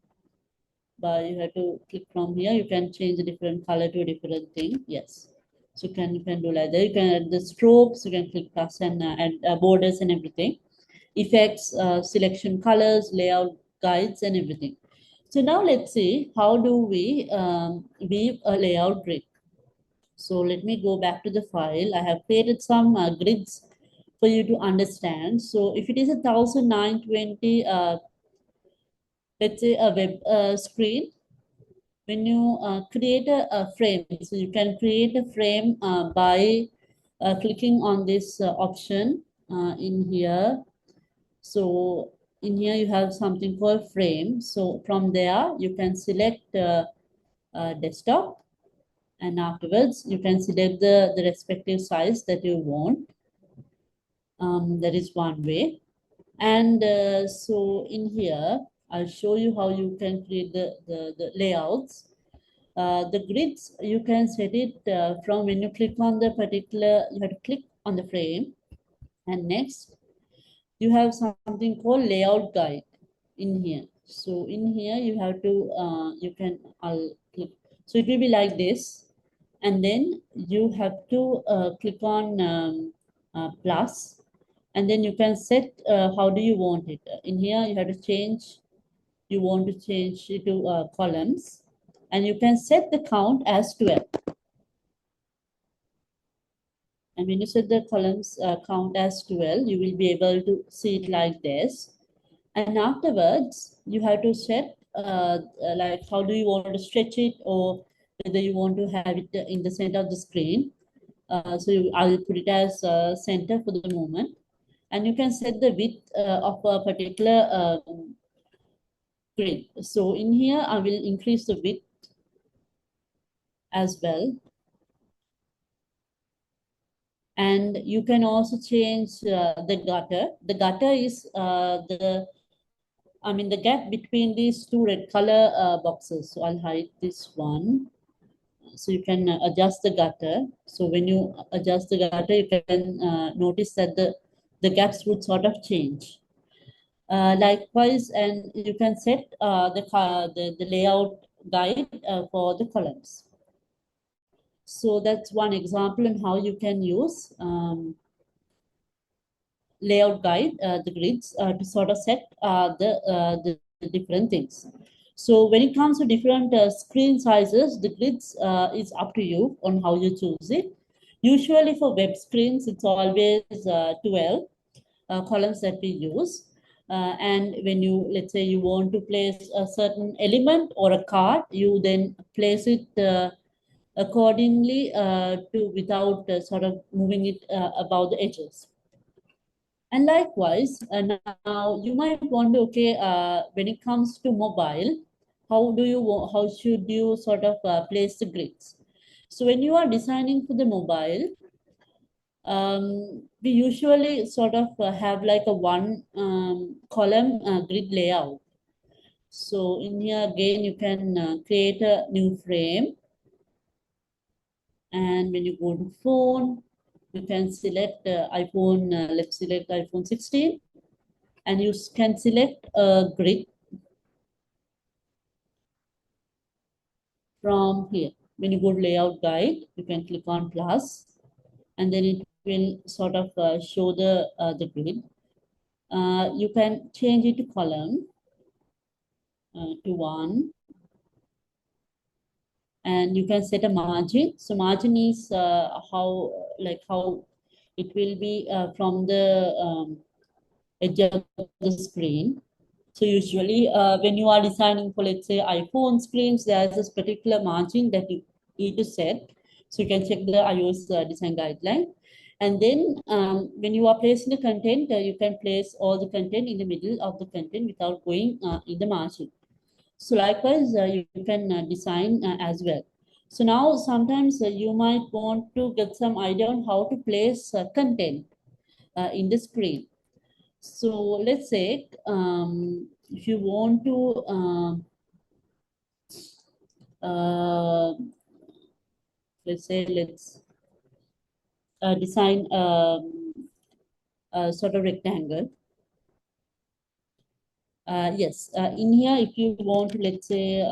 but you have to click from here. You can change a different color to a different thing. Yes. So you can do like that. You can add the strokes, you can click plus and add borders and everything. Effects, selection colors, layout guides and everything. So now let's see how do we weave a layout grid. So let me go back to the file. I have created some grids for you to understand. So if it is 1920, let's say a web screen, when you create a frame, so you can create a frame by clicking on this option in here. So in here you have something called frame. So from there you can select desktop, and afterwards you can select the respective size that you want. That is one way. And so in here, I'll show you how you can create the layouts. The grids, you can set it from when you click on the particular, you have to click on the frame. And next, you have something called layout guide in here. So in here, you have to, I'll click. So it will be like this. And then you have to click on plus, and then you can set how do you want it. In here, you have to change, you want to change it to columns, and you can set the count as 12. And when you set the columns count as 12, you will be able to see it like this. And afterwards, you have to set like how do you want to stretch it, or whether you want to have it in the center of the screen. I will put it as center for the moment. And you can set the width of a particular grid. So in here, I will increase the width as well. And you can also change the gutter. The gutter is the gap between these two red color boxes. So I'll hide this one. So you can adjust the gutter. So when you adjust the gutter, you can notice that the gaps would sort of change. Likewise, and you can set the layout guide for the columns. So that's one example on how you can use layout guide, the grids, to sort of set the different things. So when it comes to different screen sizes, the grids is up to you on how you choose it. Usually for web screens, it's always 12 columns that we use. And when you, let's say you want to place a certain element or a card, you then place it accordingly to without sort of moving it above the edges. And likewise, now you might wonder, okay, when it comes to mobile, how should you sort of place the grids? So when you are designing for the mobile, we usually sort of have like a one column grid layout. So in here again, you can create a new frame. And when you go to phone, you can select iPhone, let's select iPhone 16. And you can select a grid from here. When you go to layout guide, you can click on plus, and then it will sort of show the grid. You can change it to column to 1, and you can set a margin. So margin is how it will be from the edge of the screen. So usually when you are designing for, let's say, iPhone screens, there's this particular margin that you need to set. So you can check the iOS design guideline. And then when you are placing the content, you can place all the content in the middle of the content without going in the margin. So likewise, you can design as well. So now sometimes you might want to get some idea on how to place content in the screen. So let's say if you want to let's say let's design a sort of rectangle. Yes, in here, if you want to, let's say,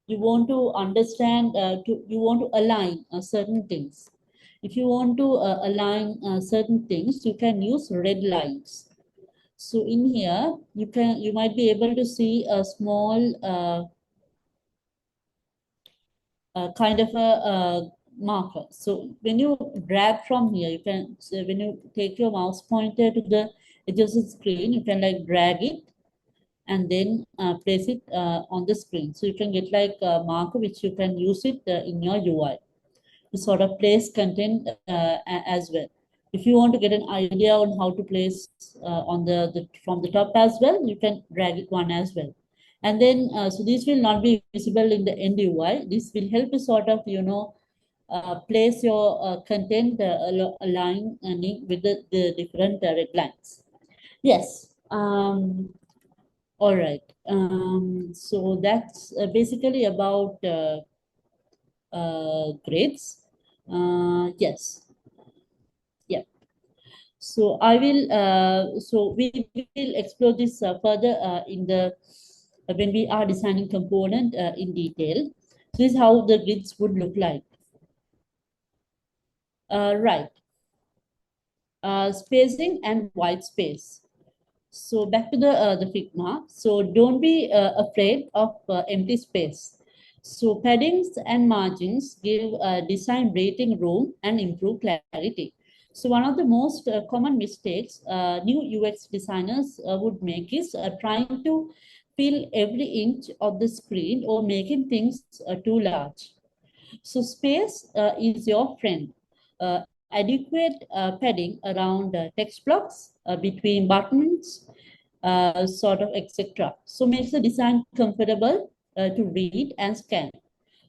you want to understand, you want to align certain things. If you want to align certain things, you can use red lines. So in here, you might be able to see a small kind of a marker. So when you drag from here, you can, so when you take your mouse pointer to the edge of the screen, you can like drag it and then place it on the screen. So you can get like a marker which you can use it in your UI to sort of place content as well. If you want to get an idea on how to place on the from the top as well, you can drag it one as well. And then, so this will not be visible in the end UI. This will help you sort of, place your content aligning with the different red lines. Yes. All right. So that's basically about grades. Yes. Yeah. So I will. So we will explore this further in the when we are designing component in detail. This is how the grids would look like. Right. Spacing and white space. So back to the Figma. So don't be afraid of empty space. So paddings and margins give design breathing room and improve clarity. So one of the most common mistakes new UX designers would make is trying to fill every inch of the screen or making things too large. So space is your friend. Adequate padding around text blocks between buttons, sort of etc. So makes the design comfortable to read and scan.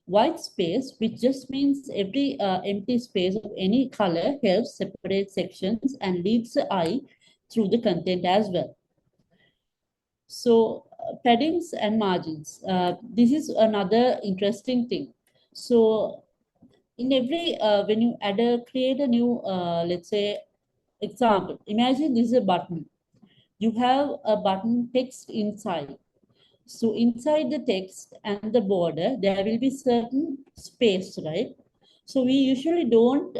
White space, which just means every empty space of any color helps separate sections and leads the eye through the content as well. So paddings and margins. This is another interesting thing. So in every when you create a new let's say example, imagine this is a button. You have a button text inside. So inside the text and the border there will be certain space, right? So we usually don't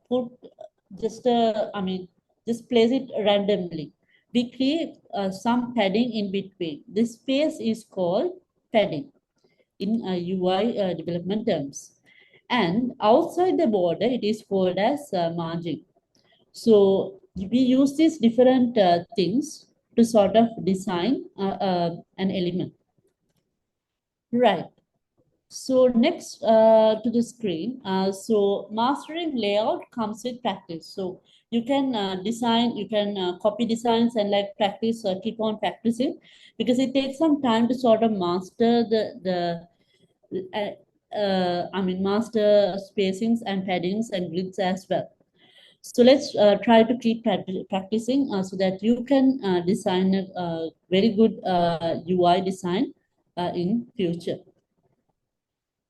put just just place it randomly. We create some padding in between. This space is called padding in UI development terms. And outside the border, it is called as margin. So we use these different things to sort of design an element. Right. So next to the screen, so mastering layout comes with practice. So you can design, you can copy designs and like practice, keep on practicing, because it takes some time to sort of master master spacings and paddings and grids as well. So let's try to keep practicing so that you can design a very good UI design in future.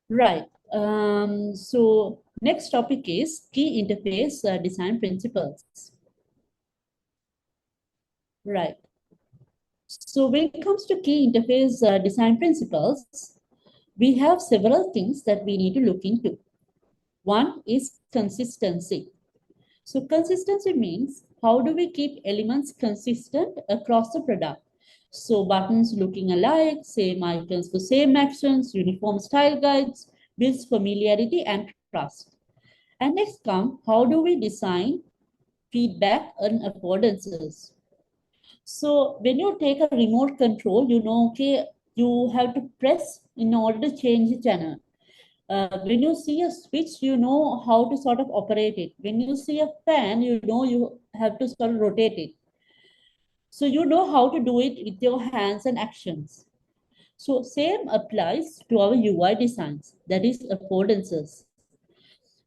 Right. So next topic is key interface design principles. Right. So when it comes to key interface design principles, we have several things that we need to look into. One is consistency. So consistency means how do we keep elements consistent across the product? So buttons looking alike, same icons for same actions, uniform style guides, builds familiarity and trust. And next come, how do we design feedback and affordances? So when you take a remote control, okay, you have to press in order to change the channel. When you see a switch, you know how to sort of operate it. When you see a fan, you know you have to sort of rotate it. So you know how to do it with your hands and actions. So same applies to our UI designs, that is affordances.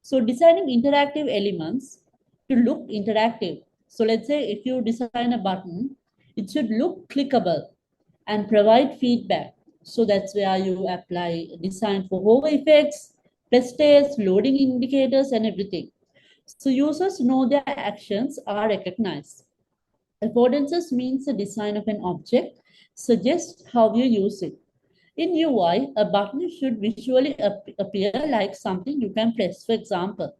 So designing interactive elements to look interactive. So let's say if you design a button, it should look clickable and provide feedback. So that's where you apply design for hover effects, press states, loading indicators, and everything. So users know their actions are recognized. Affordances means the design of an object suggests how you use it. In UI, a button should visually appear like something you can press. For example,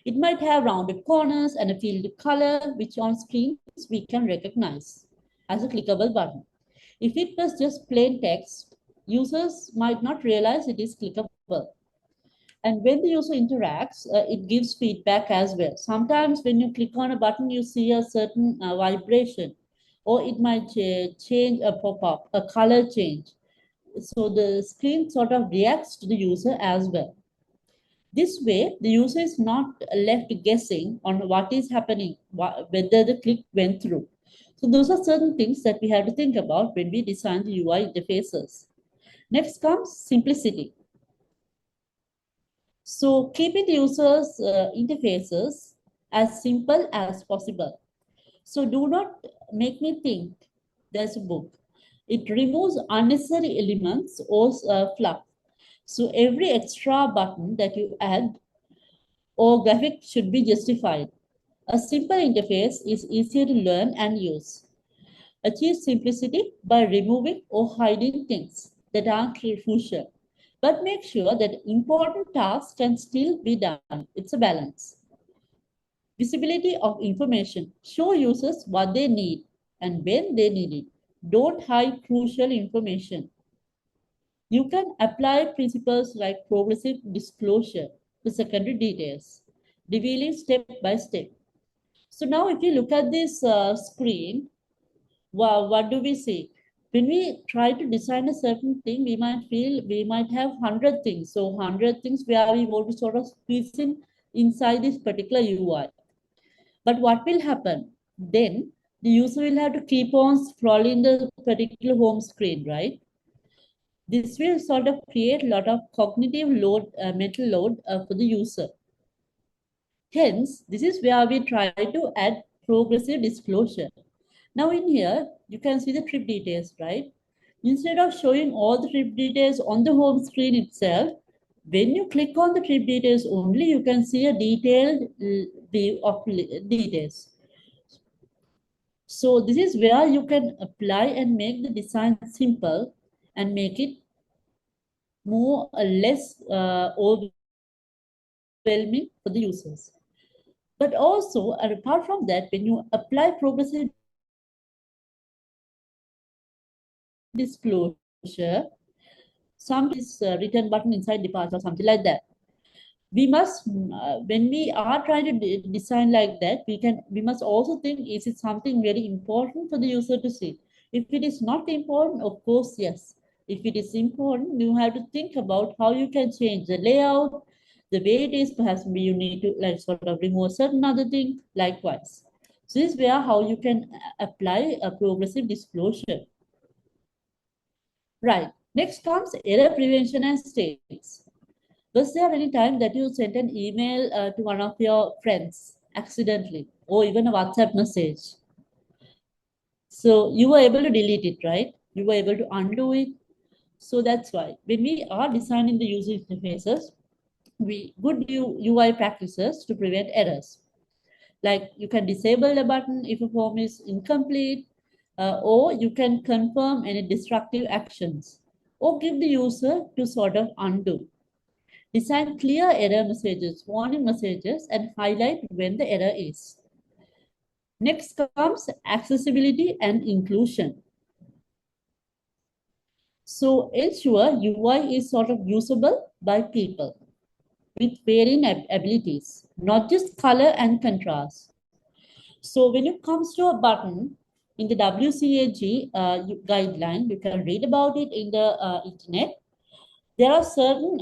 it might have rounded corners and a filled color, which on screens we can recognize as a clickable button. If it was just plain text, users might not realize it is clickable. And when the user interacts, it gives feedback as well. Sometimes when you click on a button, you see a certain vibration, or it might change a pop-up, a color change. So the screen sort of reacts to the user as well. This way, the user is not left guessing on what is happening, whether the click went through. So those are certain things that we have to think about when we design the UI interfaces. Next comes simplicity. So keeping the user's interfaces as simple as possible. So do not make me think there's a book. It removes unnecessary elements or fluff. So every extra button that you add or graphic should be justified. A simple interface is easier to learn and use. Achieve simplicity by removing or hiding things that aren't crucial. But make sure that important tasks can still be done. It's a balance. Visibility of information. Show users what they need and when they need it. Don't hide crucial information. You can apply principles like progressive disclosure to secondary details, revealing step by step. So now if you look at this screen, wow, what do we see? When we try to design a certain thing, we might feel we might have 100 things. So 100 things where we want to sort of squeeze in inside this particular UI. But what will happen? Then the user will have to keep on scrolling the particular home screen, right? This will sort of create a lot of cognitive load, mental load for the user. Hence, this is where we try to add progressive disclosure. Now in here, you can see the trip details, right? Instead of showing all the trip details on the home screen itself, when you click on the trip details only, you can see a detailed view of details. So this is where you can apply and make the design simple and make it more or less overwhelming for the users. But also, apart from that, when you apply progressive disclosure, some is return button inside departure or something like that. We must, when we are trying to design like that, we must also think, is it something very important for the user to see? If it is not important, of course, yes. If it is important, you have to think about how you can change the layout, the way it is. Perhaps you need to like sort of remove certain other thing, likewise. So this is where how you can apply a progressive disclosure. Right. Next comes error prevention and states. Was there any time that you sent an email to one of your friends accidentally, or even a WhatsApp message? So you were able to delete it, right? You were able to undo it. So that's why when we are designing the user interfaces, we good UI practices to prevent errors. Like you can disable the button if a form is incomplete, or you can confirm any destructive actions, or give the user to sort of undo. Design clear error messages, warning messages, and highlight when the error is. Next comes accessibility and inclusion. So ensure UI is sort of usable by people with varying abilities, not just color and contrast. So when it comes to a button, in the WCAG guideline, you can read about it in the internet. There are certain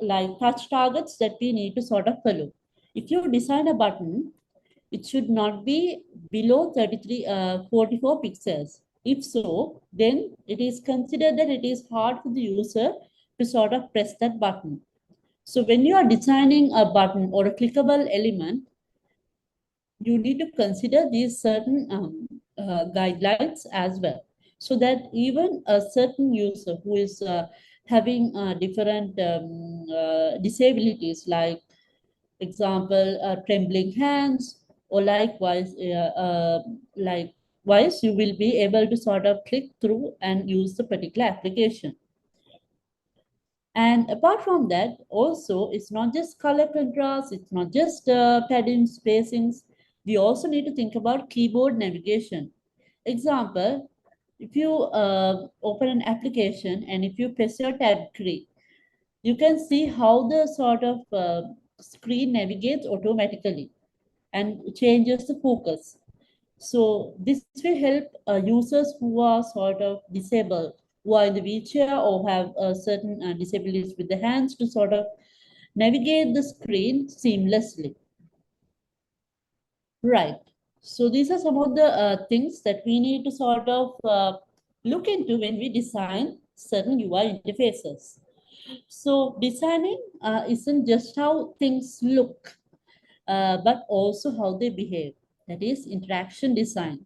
like touch targets that we need to sort of follow. If you design a button, it should not be below 44 pixels. If so, then it is considered that it is hard for the user to sort of press that button. So when you are designing a button or a clickable element, you need to consider these certain guidelines as well, so that even a certain user who is having different disabilities, like example, trembling hands, or likewise, you will be able to sort of click through and use the particular application. And apart from that, also, it's not just color contrast, it's not just padding spacings. We also need to think about keyboard navigation. Example, if you open an application and if you press your tab key, you can see how the sort of screen navigates automatically and changes the focus. So this will help users who are sort of disabled, who are in the wheelchair or have certain disabilities with the hands, to sort of navigate the screen seamlessly. Right. So these are some of the things that we need to sort of look into when we design certain UI interfaces. So designing isn't just how things look, but also how they behave. That is interaction design.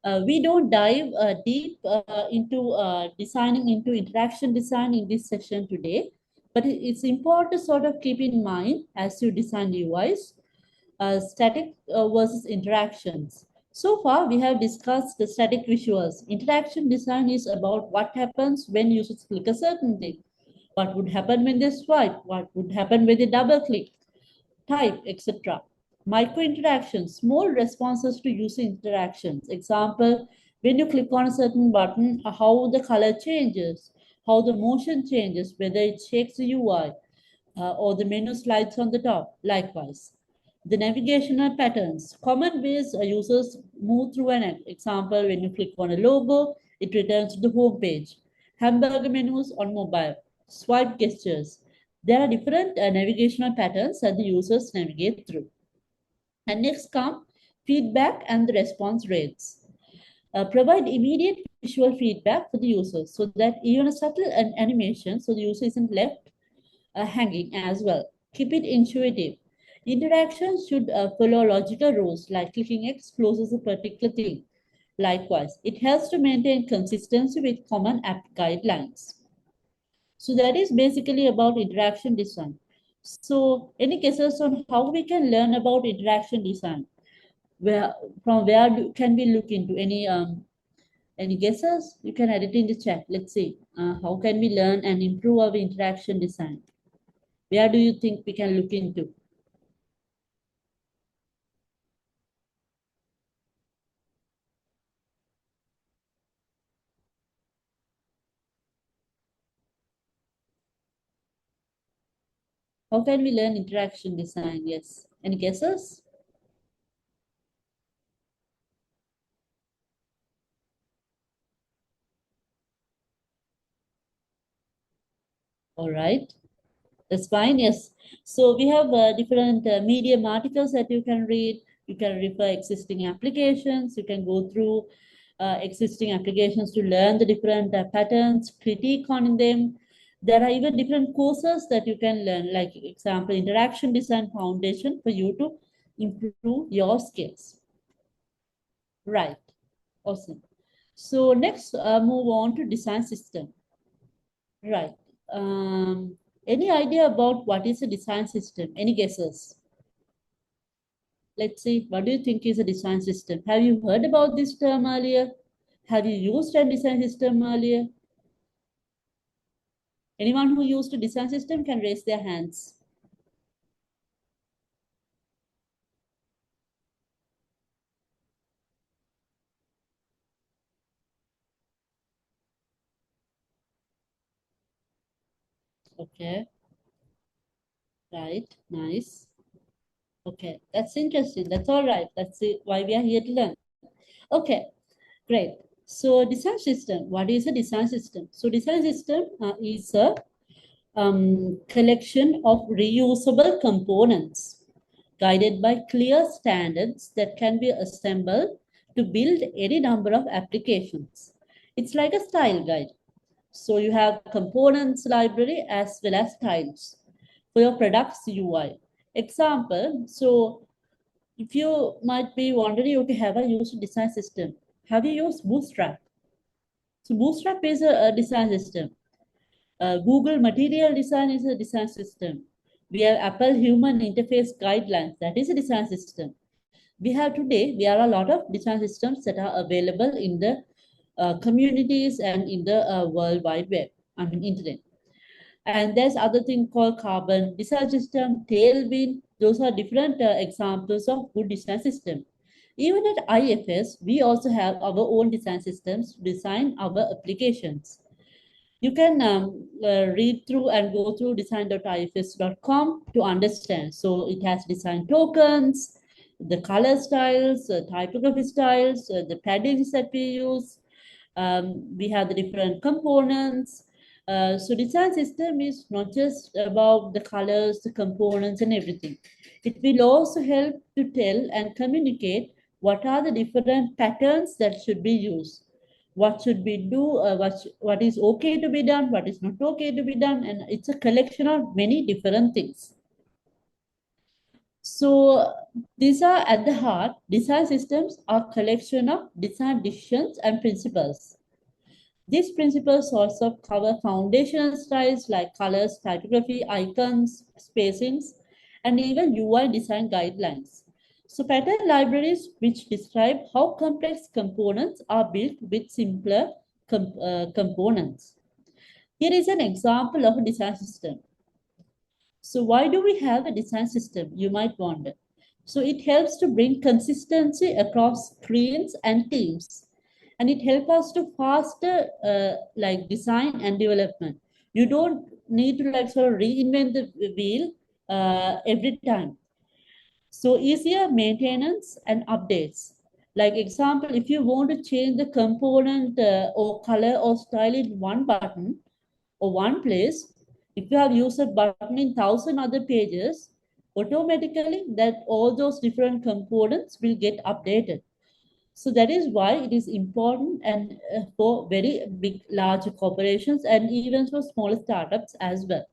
We don't dive deep into designing into interaction design in this session today, but it's important to sort of keep in mind as you design UIs, static versus interactions. So far, we have discussed the static visuals. Interaction design is about what happens when users click a certain thing. What would happen when they swipe? What would happen when they double click? Type, etc. Micro interactions, small responses to user interactions. Example, when you click on a certain button, how the color changes, how the motion changes, whether it shakes the UI or the menu slides on the top. Likewise, the navigational patterns, common ways users move through an app. Example, when you click on a logo, it returns to the home page. Hamburger menus on mobile, swipe gestures. There are different navigational patterns that the users navigate through. And next come feedback and the response rates. Provide immediate visual feedback for the users, so that even a subtle animation, so the user isn't left hanging as well. Keep it intuitive. Interactions should follow logical rules, like clicking X closes a particular thing. Likewise, it helps to maintain consistency with common app guidelines. So that is basically about interaction design. So any guesses on how we can learn about interaction design? Can we look into any guesses? You can add it in the chat. Let's see. How can we learn and improve our interaction design? Where do you think we can look into? How can we learn interaction design? Yes. Any guesses? All right. That's fine. Yes. So we have different Medium articles that you can read. You can refer existing applications. You can go through existing applications to learn the different patterns, critique on them. There are even different courses that you can learn, like example, Interaction Design Foundation, for you to improve your skills. Right. Awesome. So next, move on to design system. Right. Any idea about what is a design system? Any guesses? Let's see. What do you think is a design system? Have you heard about this term earlier? Have you used a design system earlier? Anyone who used a design system can raise their hands. Okay. Right. Nice. Okay. That's interesting. That's all right. That's it. Why we are here to learn. Okay. Great. So design system. What is a design system? So design system is a collection of reusable components guided by clear standards that can be assembled to build any number of applications. It's like a style guide. So you have components library as well as styles for your product's UI. Example, so if you might be wondering, okay, have I used a design system? Have you used Bootstrap? So Bootstrap is a design system. Google Material Design is a design system. We have Apple Human Interface Guidelines, that is a design system. We have today, there are a lot of design systems that are available in the communities and in the World Wide Web, internet. And there's other thing called Carbon Design System, Tailwind. Those are different examples of good design system. Even at IFS, we also have our own design systems to design our applications. You can read through and go through design.ifs.com to understand. So it has design tokens, the color styles, typography styles, the paddings that we use. We have the different components. So design system is not just about the colors, the components and everything. It will also help to tell and communicate what are the different patterns that should be used. What should we do, what is okay to be done, what is not okay to be done, and it's a collection of many different things. So these are at the heart, design systems are collection of design decisions and principles. These principles also cover foundational styles like colors, typography, icons, spacings, and even UI design guidelines. So pattern libraries which describe how complex components are built with simpler components. Here is an example of a design system. So why do we have a design system? You might wonder. So it helps to bring consistency across screens and teams. And it helps us to faster like design and development. You don't need to like sort of reinvent the wheel every time. So easier maintenance and updates. Like example, if you want to change the component or color or style in one button or one place, if you have used a button in 1,000 other pages, automatically that all those different components will get updated. So that is why it is important and for very big, large corporations and even for smaller startups as well.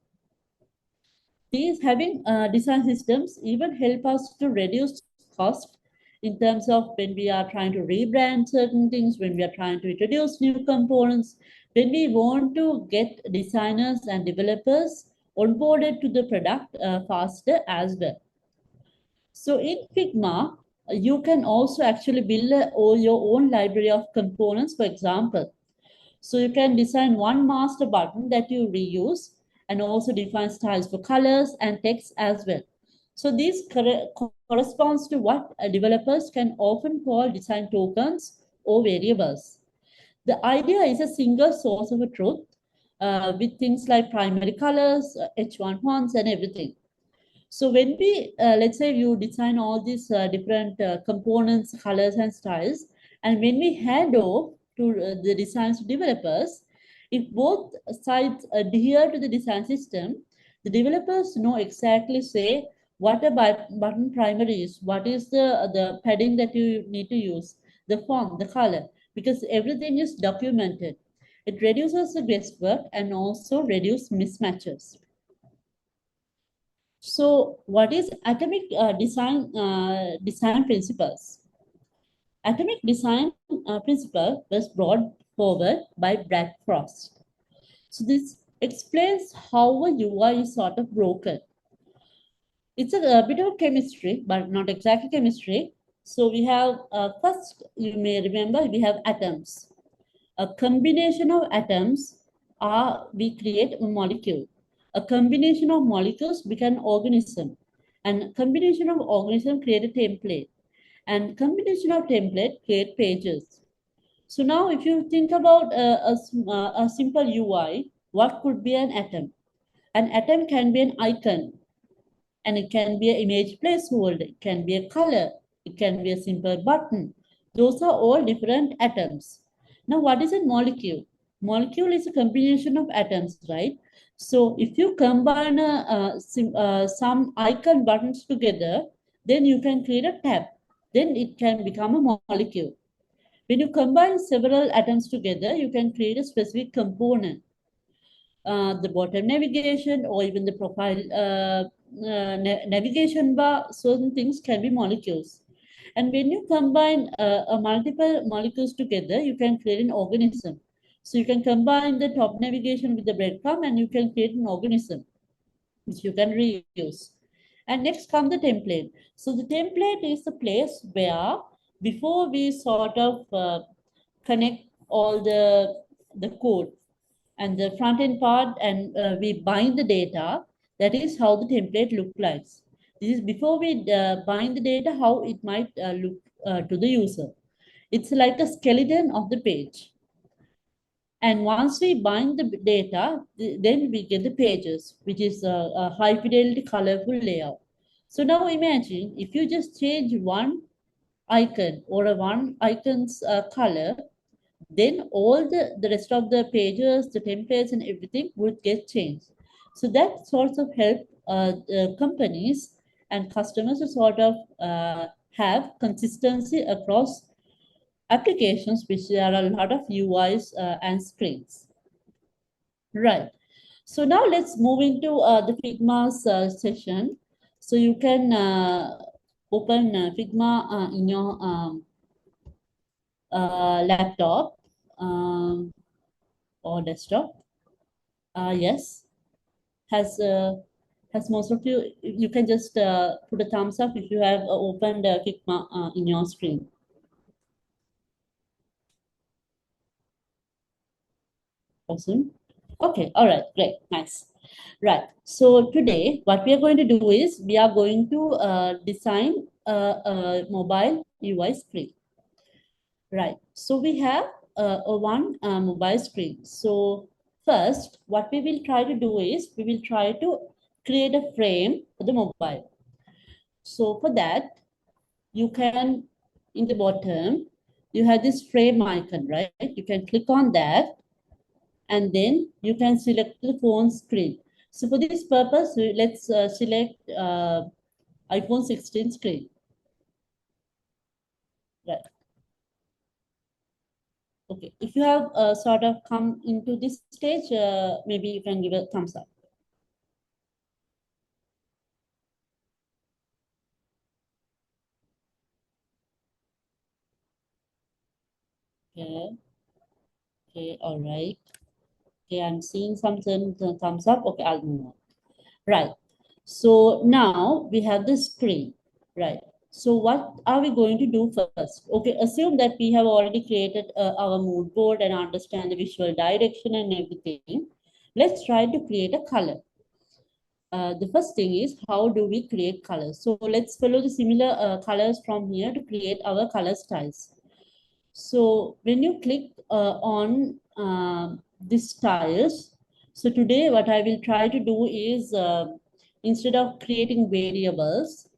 These having design systems even help us to reduce cost in terms of when we are trying to rebrand certain things, when we are trying to introduce new components, when we want to get designers and developers onboarded to the product faster as well. So in Figma, you can also actually build your own library of components, for example. So you can design one master button that you reuse and also define styles for colors and text as well. So this corresponds to what developers can often call design tokens or variables. The idea is a single source of a truth with things like primary colors, H1 fonts and everything. So when we, let's say you design all these different components, colors and styles, and when we hand over to the designs to developers, if both sides adhere to the design system, the developers know exactly say what a button primary is, what is the padding that you need to use, the font, the color, because everything is documented. It reduces the guesswork and also reduces mismatches. So what is atomic design principles? Atomic design principle was brought forward by Brad Frost. So this explains how a UI is sort of broken. It's a bit of chemistry, but not exactly chemistry. So we have first, you may remember, we have atoms. A combination of atoms we create a molecule. A combination of molecules become an organism. And combination of organism create a template. And combination of template create pages. So now if you think about a simple UI, what could be an atom? An atom can be an icon, and it can be an image placeholder, it can be a color, it can be a simple button. Those are all different atoms. Now, what is a molecule? Molecule is a combination of atoms, right? So if you combine some icon buttons together, then you can create a tab. Then it can become a molecule. When you combine several atoms together, you can create a specific component. The bottom navigation or even the profile navigation bar, certain things can be molecules. And when you combine multiple molecules together, you can create an organism. So you can combine the top navigation with the breadcrumb and you can create an organism, which you can reuse. And next comes the template. So the template is the place where before we sort of connect all the code and the front end part and we bind the data, that is how the template look like. This is before we bind the data, how it might look to the user. It's like a skeleton of the page. And once we bind the data, then we get the pages, which is a high fidelity colorful layout. So now imagine if you just change one icon or a one icon's color, then all the rest of the pages, the templates and everything would get changed. So that sort of help companies and customers to sort of have consistency across applications, which there are a lot of UIs and screens. Right. So now let's move into the Figma's session. So you can open Figma in your laptop or desktop. Yes, has most of you. You can just put a thumbs up if you have opened Figma in your screen. Awesome. Okay. All right. Great. Nice. Right. So today, what we are going to do is we are going to design a mobile UI screen. Right. So we have a one mobile screen. So first, what we will try to do is we will try to create a frame for the mobile. So for that, you can, in the bottom, you have this frame icon, right? You can click on that and then you can select the phone screen. So for this purpose, let's select iPhone 16 screen. Right. Okay. If you have sort of come into this stage, maybe you can give a thumbs up. Okay. Okay. All right. Okay. I'm seeing some thumbs up. Okay. I'll move on. Right. So now we have the screen. Right. So what are we going to do first? Okay, assume that we have already created our mood board and understand the visual direction and everything. Let's try to create a color. The first thing is, how do we create colors? So let's follow the similar colors from here to create our color styles. So when you click on these styles, so today what I will try to do is, instead of creating variables,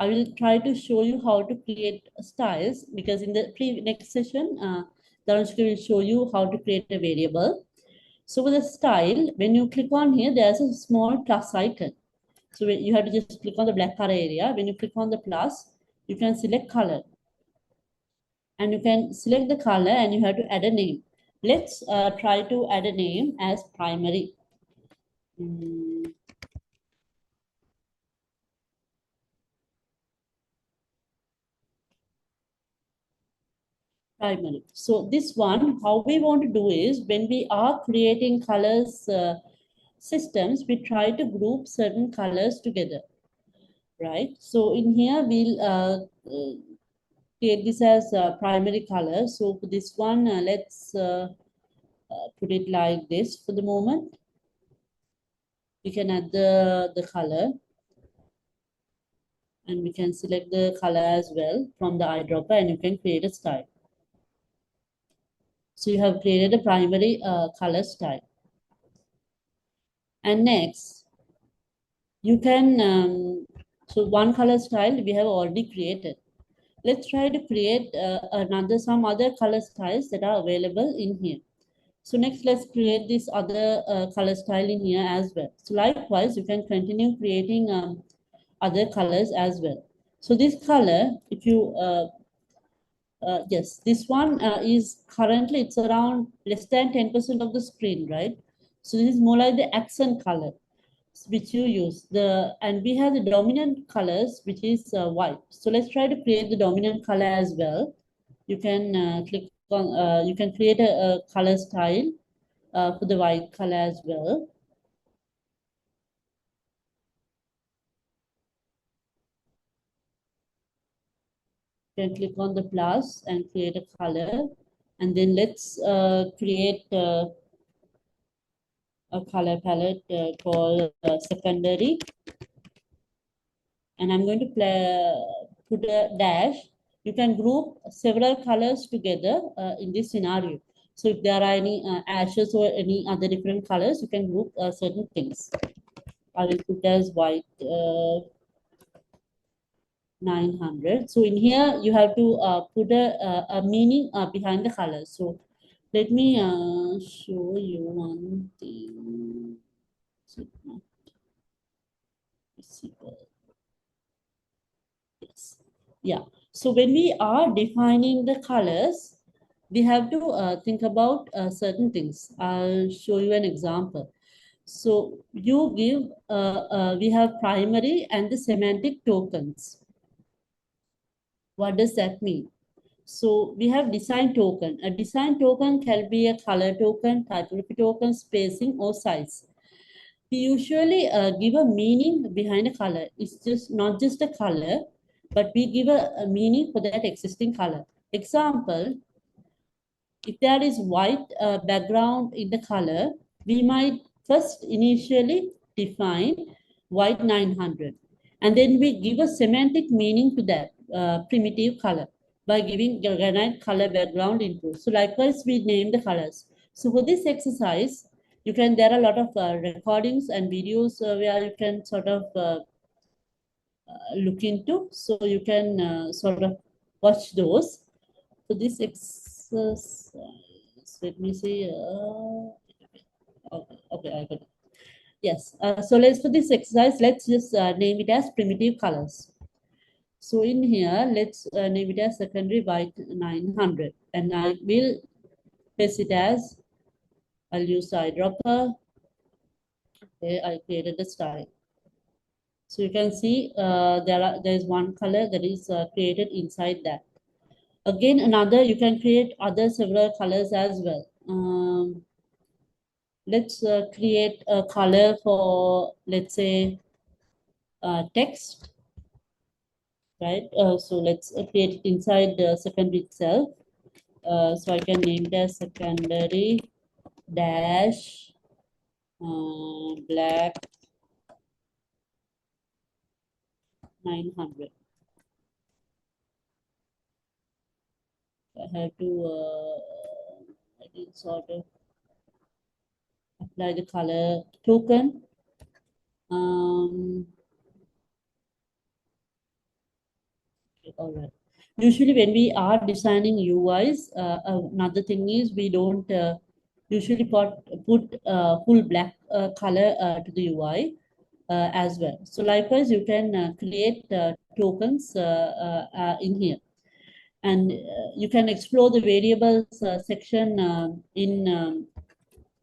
I will try to show you how to create styles, because in the next session, Dhanushka will show you how to create a variable. So with the style, when you click on here, there's a small plus icon. So you have to just click on the black color area. When you click on the plus, you can select color. And you can select the color and you have to add a name. Let's try to add a name as primary. Primary. So this one, how we want to do is, when we are creating colors systems, we try to group certain colors together, right? So in here, we'll create this as primary color. So for this one, let's put it like this for the moment. We can add the color. And we can select the color as well from the eyedropper, and you can create a style. So you have created a primary color style. And next, you can, so one color style we have already created. Let's try to create some other color styles that are available in here. So next, let's create this other color style in here as well. So likewise, you can continue creating other colors as well. So this color, if you yes, this one is currently it's around less than 10% of the screen, right? So this is more like the accent color which you use. And we have the dominant colors, which is white. So let's try to create the dominant color as well. You can click on, you can create a color style for the white color as well. You can click on the plus and create a color. And then let's create a color palette called secondary. And I'm going to put a dash. You can group several colors together in this scenario. So if there are any ashes or any other different colors, you can group certain things. I will put as white 900. So in here, you have to put a meaning behind the colors. So let me show you one thing. Yes. Yeah. So when we are defining the colors, we have to think about certain things. I'll show you an example. So you give, we have primary and the semantic tokens. What does that mean? So we have design token. A design token can be a color token, typography token, spacing, or size. We usually give a meaning behind a color. It's just not just a color, but we give a meaning for that existing color. Example, if there is white background in the color, we might first initially define white 900. And then we give a semantic meaning to that primitive color by giving granite color background input. So likewise, we name the colors. So for this exercise, there are a lot of recordings and videos where you can sort of look into. So you can sort of watch those. So this exercise, let me see. Okay, I got it. Yes. So let's for this exercise, let's just name it as primitive colors. So in here, let's name it as secondary white 900, and I will paste it as, I'll use eyedropper. Okay, I created the style. So you can see there's one color that is created inside that. Again, another, you can create other several colors as well. Let's create a color for, let's say, text, right? So let's create it inside the secondary itself. So I can name it as secondary dash black 900. I have to sort of apply the color token. Okay, all right. Usually when we are designing UIs, another thing is we don't usually put full black color to the UI as well. So likewise, you can create tokens in here. And you can explore the variables section in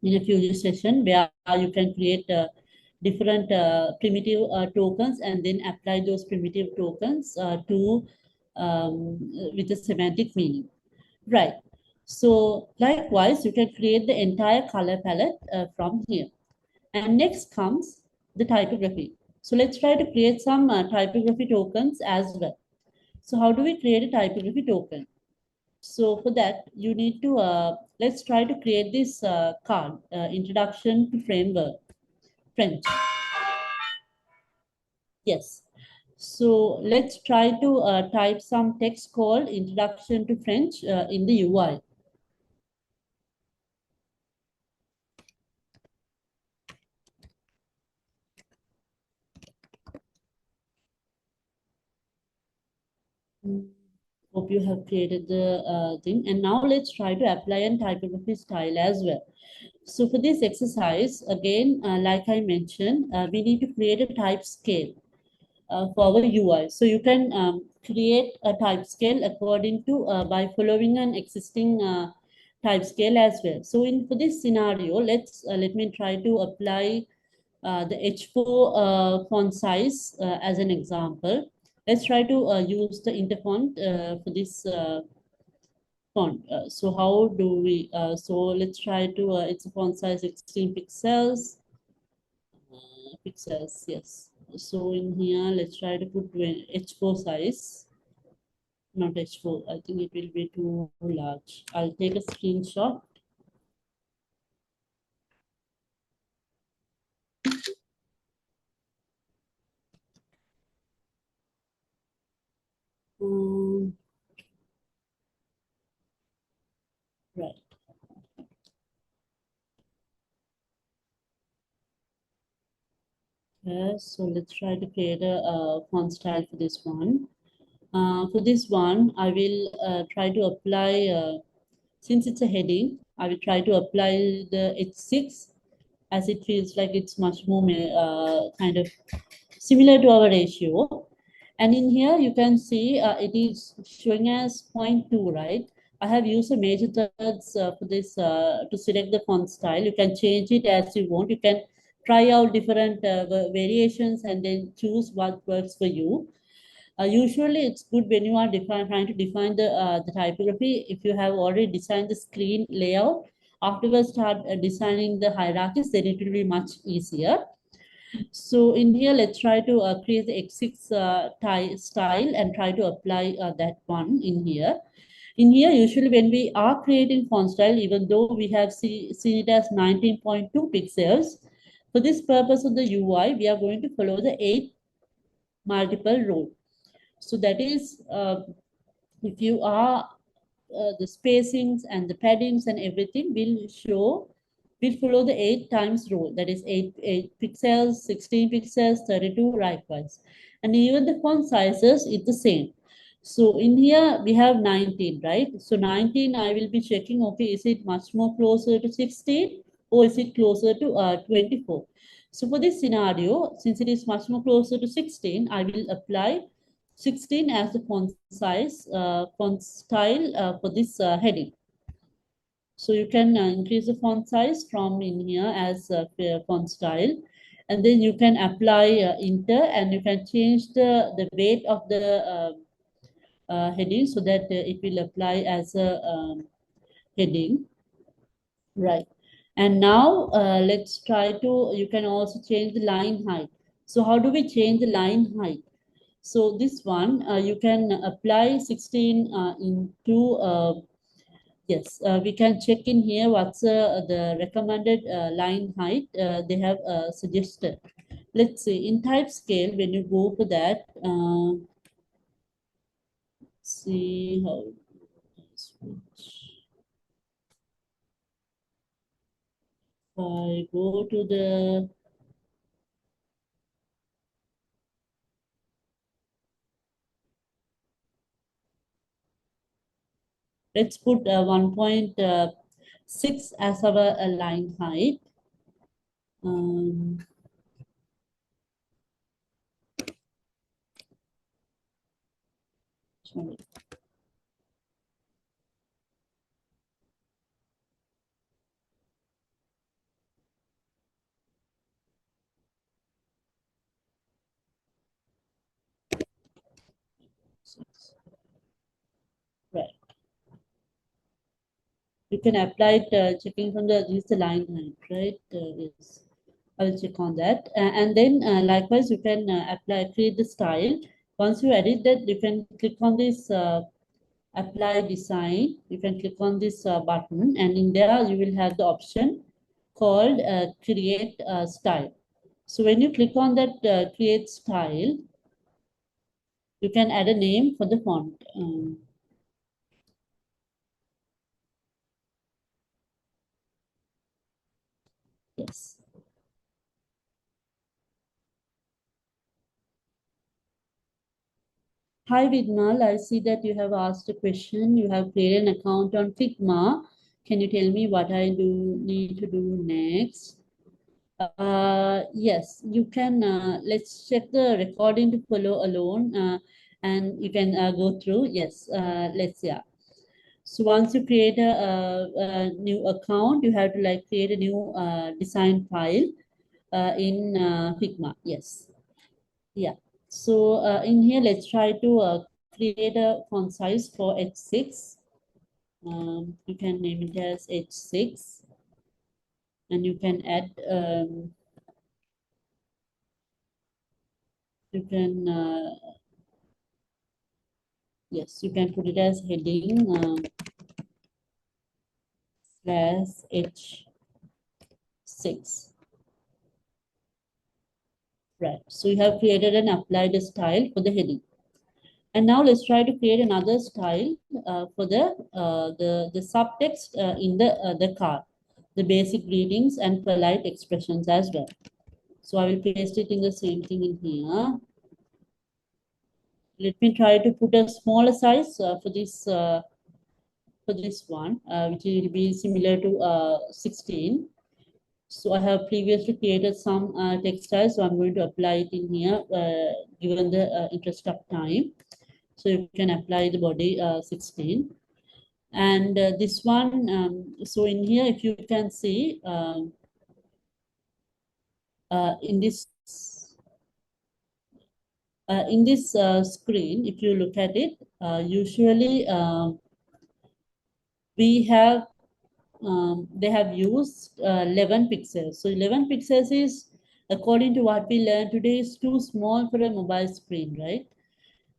a future session where you can create different primitive tokens and then apply those primitive tokens to with a semantic meaning. Right. So likewise, you can create the entire color palette from here. And next comes the typography. So let's try to create some typography tokens as well. So how do we create a typography token? So for that, you need to, let's try to create this card, Introduction to Framework, French. Yes. So let's try to type some text called Introduction to French in the UI. Hope you have created the thing. And now let's try to apply a typography style as well. So for this exercise, again, like I mentioned, we need to create a type scale for our UI. So you can create a type scale according to by following an existing type scale as well. So in for this scenario, let me try to apply the H4 font size as an example. Let's try to use the interfont for this font. So how do we? So let's try to. It's a font size 16 pixels. Pixels, yes. So in here, let's try to put H4 size, not H4. I think it will be too large. I'll take a screenshot. Um, right. So let's try to create a font style for this one. For this one, I will try to apply, since it's a heading, I will try to apply the H6 as it feels like it's much more kind of similar to our ratio. And in here, you can see it is showing as 0.2, right? I have used a major thirds for this to select the font style. You can change it as you want. You can try out different variations and then choose what works for you. Usually, it's good when you are trying to define the typography. If you have already designed the screen layout, afterwards start designing the hierarchies, then it will be much easier. So in here, let's try to create the X6 style and try to apply that one in here. In here, usually when we are creating font style, even though we have seen it as 19.2 pixels, for this purpose of the UI, we are going to follow the 8 multiple rule. So that is, if you are the spacings and the paddings and everything will follow the 8 times rule. That is 8 pixels, 16 pixels, 32 likewise. And even the font sizes is the same. So in here we have 19, right? So 19 I will be checking, okay, is it much more closer to 16 or is it closer to 24? So for this scenario, since it is much more closer to 16, I will apply 16 as the font size, font style for this heading. So you can increase the font size from in here as font style, and then you can apply enter, and you can change the weight of the heading so that it will apply as a heading, right? And now let's try to. You can also change the line height. So how do we change the line height? So this one, you can apply 16 into, yes, we can check in here what's the recommended line height they have suggested. Let's see, in type scale, when you go for that, see how, switch. I go to the, let's put 1.6 as our line height. Um, sorry. Right. You can apply it checking from the, this is the line height, right? Yes. I will check on that. And then likewise, you can create the style. Once you edit that, you can click on this apply design. You can click on this button, and in there you will have the option called create style. So when you click on that create style, you can add a name for the font. Yes. Hi Vidmal, I see that you have asked a question. You have created an account on Figma. Can you tell me what I need to do next? Yes, you can. Let's check the recording to follow alone, and you can go through. Yes, let's yeah. So once you create a new account, you have to like create a new design file in Figma. Yes, yeah. So in here, let's try to create a font size for H6. You can name it as H6, and you can add. You can yes, you can put it as heading slash H6. Right. So you have created and applied a style for the heading. And now let's try to create another style for the subtext in the card, the basic greetings and polite expressions as well. So I will paste it in the same thing in here. Let me try to put a smaller size for this one, which will be similar to 16. So I have previously created some textiles, so I'm going to apply it in here, given the interest of time. So you can apply the body 16. And this one, so in here, if you can see in this screen, if you look at it, usually we have they have used 11 pixels. So 11 pixels is, according to what we learned today, is too small for a mobile screen, right?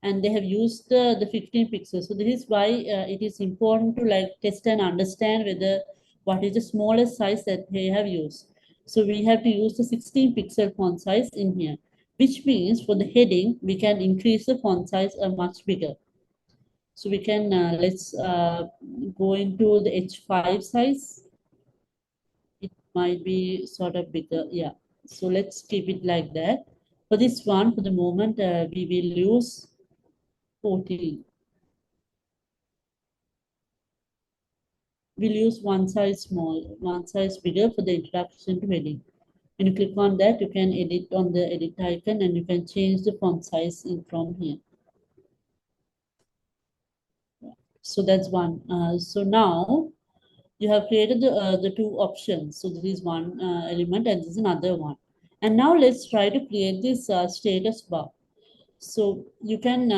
And they have used the 15 pixels. So this is why it is important to like test and understand whether what is the smallest size that they have used. So we have to use the 16 pixel font size in here, which means for the heading, we can increase the font size much bigger. So we can, let's go into the H5 size. It might be sort of bigger, yeah. So let's keep it like that. For this one, for the moment, we will use 14. We'll use one size small, one size bigger for the introduction to heading. When you click on that, you can edit on the edit icon and you can change the font size in from here. So that's one. So now you have created the two options. So this is one element and this is another one. And now let's try to create this status bar. So you can,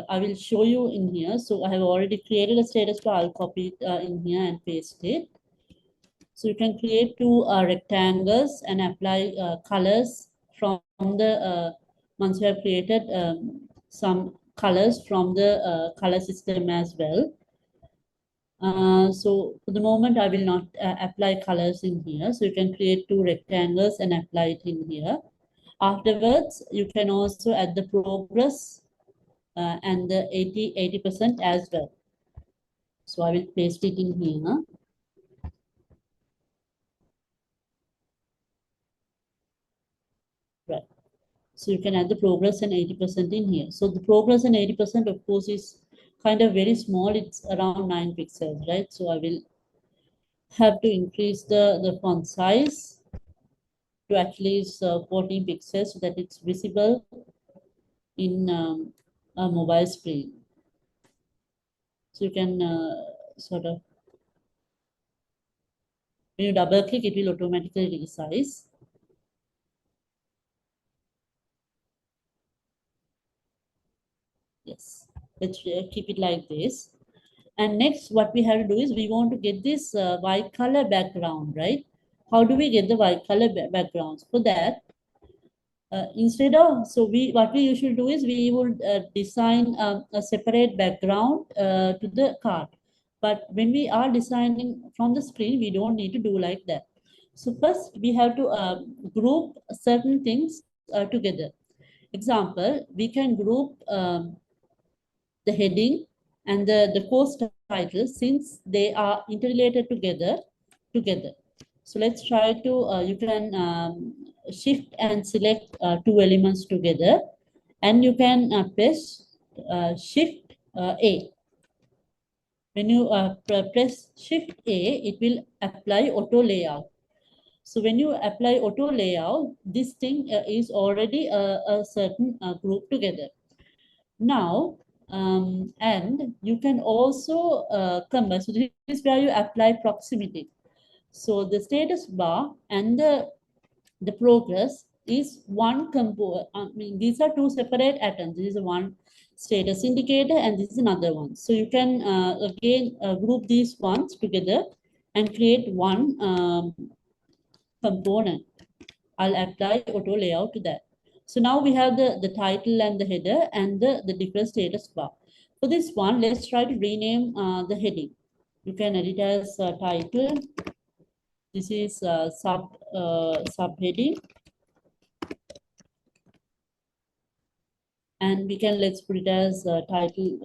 I will show you in here. So I have already created a status bar. I'll copy it in here and paste it. So you can create two rectangles and apply colors from the, once you have created some colors from the color system as well. So for the moment, I will not apply colors in here. So you can create two rectangles and apply it in here. Afterwards, you can also add the progress and the 80% as well. So I will paste it in here. Right. So you can add the progress and 80% in here. So the progress and 80%, of course, is kind of very small. It's around 9 pixels, right? So I will have to increase the font size to at least 14 pixels so that it's visible in a mobile screen. So you can sort of, when you double click, it will automatically resize. Yes, let's keep it like this. And next, what we have to do is we want to get this white color background, right? How do we get the white color backgrounds? For that, instead of, so we, what we usually do is we would design a separate background to the card. But when we are designing from the screen, we don't need to do like that. So first, we have to group certain things together. Example, we can group the heading and the course title, since they are interrelated together. So let's try to, you can shift and select two elements together and you can press Shift A. When you press Shift A, it will apply auto layout. So when you apply auto layout, this thing is already a certain group together. Now, and you can also convert. So this is where you apply proximity. So the status bar and the progress is one component. I mean, these are two separate atoms. This is one status indicator and this is another one. So you can again group these ones together and create one component. I'll apply auto layout to that. So now we have the title and the header and the different status bar. For this one, let's try to rename the heading. You can edit as title. This is subheading. And we can, let's put it as title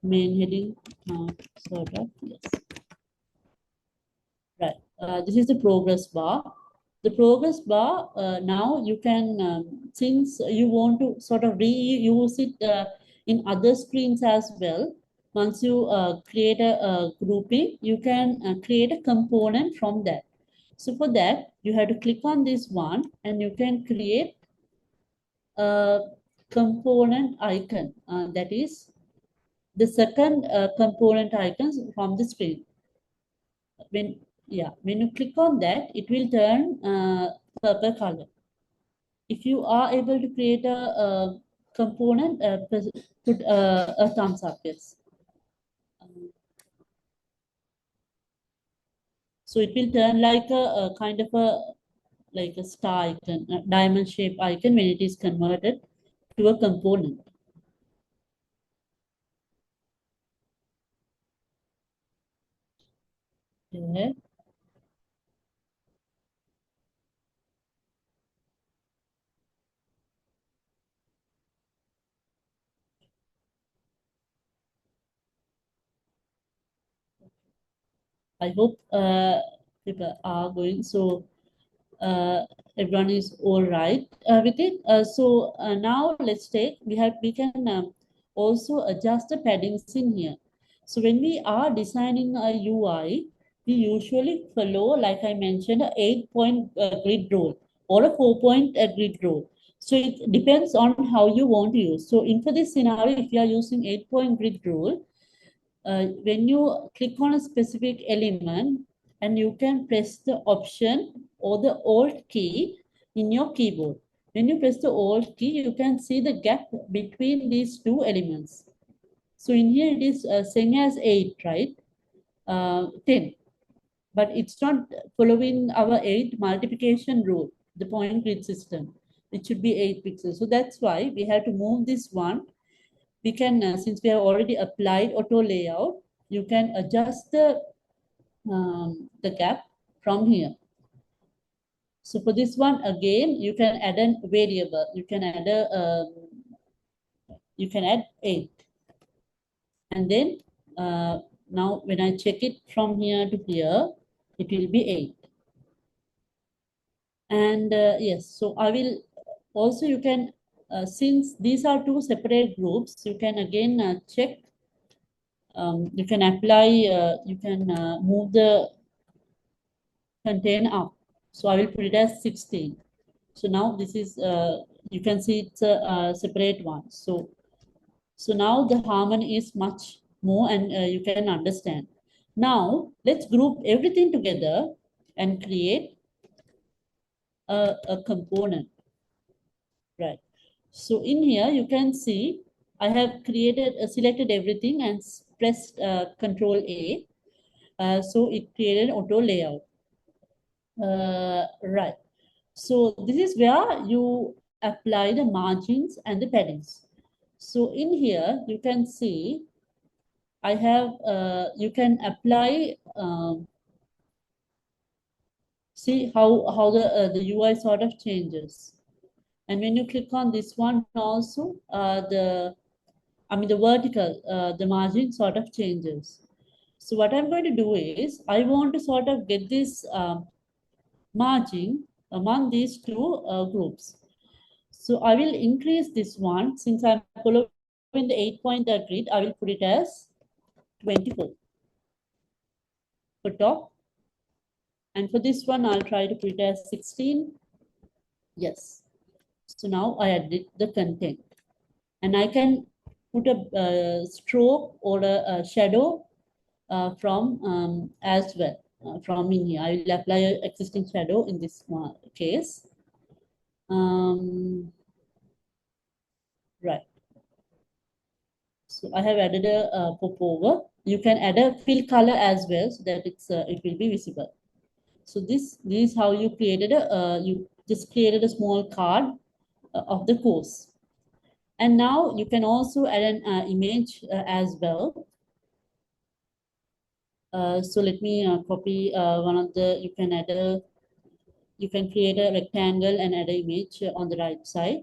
main heading, sort of, yes. Right, this is the progress bar. The progress bar, now you can, since you want to sort of reuse it in other screens as well, once you create a grouping, you can create a component from that. So for that, you have to click on this one and you can create a component icon, that is the second component icons from the screen. When you click on that, it will turn purple color. If you are able to create a component, put a thumbs up, yes. So it will turn like a kind of like a star icon, a diamond shape icon when it is converted to a component. Yeah. I hope people are going. So everyone is all right with it. So now let's take, we can also adjust the paddings in here. So when we are designing a UI, we usually follow, like I mentioned, a 8-point grid rule or a 4-point grid rule. So it depends on how you want to use. So in for this scenario, if you are using 8-point grid rule, when you click on a specific element and you can press the option or the alt key in your keyboard. When you press the alt key, you can see the gap between these two elements. So in here it is saying as 8, right? 10. But it's not following our 8 multiplication rule, the point grid system. It should be 8 pixels. So that's why we have to move this one. We can, since we have already applied auto layout, you can adjust the gap from here. So for this one, again, you can add a variable. You can add you can add 8. And then now when I check it from here to here, it will be 8. And yes, so I will also, you can, since these are two separate groups, you can again check. You can apply, you can move the contain up. So I will put it as 16. So now this is, you can see it's a separate one. So now the harmony is much more and you can understand. Now let's group everything together and create a component, right? So in here you can see I have created, selected everything and pressed Control A. So it created auto layout. Right. So this is where you apply the margins and the paddings. So in here, you can see, I have, you can apply, see how the UI sort of changes. And when you click on this one also, the vertical, the margin sort of changes. So what I'm going to do is, I want to sort of get this margin among these two groups. So I will increase this one. Since I'm following the 8-point grid, I will put it as 24 for top. And for this one, I'll try to put it as 16. Yes. So now I added the content. And I can put a stroke or a shadow from as well. From in here, I will apply an existing shadow in this case. Right. So I have added a popover. You can add a fill color as well so that it will be visible. So this is how you created you just created a small card of the course. And now you can also add an image as well. So let me copy one of the, you can create a rectangle and add an image on the right side.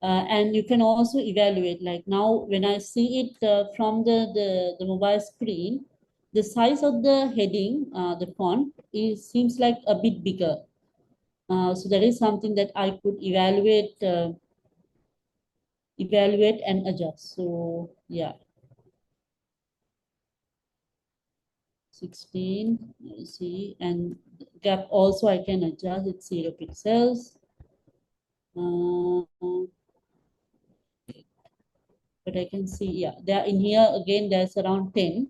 And you can also evaluate, like now when I see it from the mobile screen, the size of the heading, the font seems like a bit bigger. So that is something that I could evaluate and adjust. So yeah, 16, you see, and gap also I can adjust, it's 0 pixels. But I can see, yeah, there in here again, there's around 10.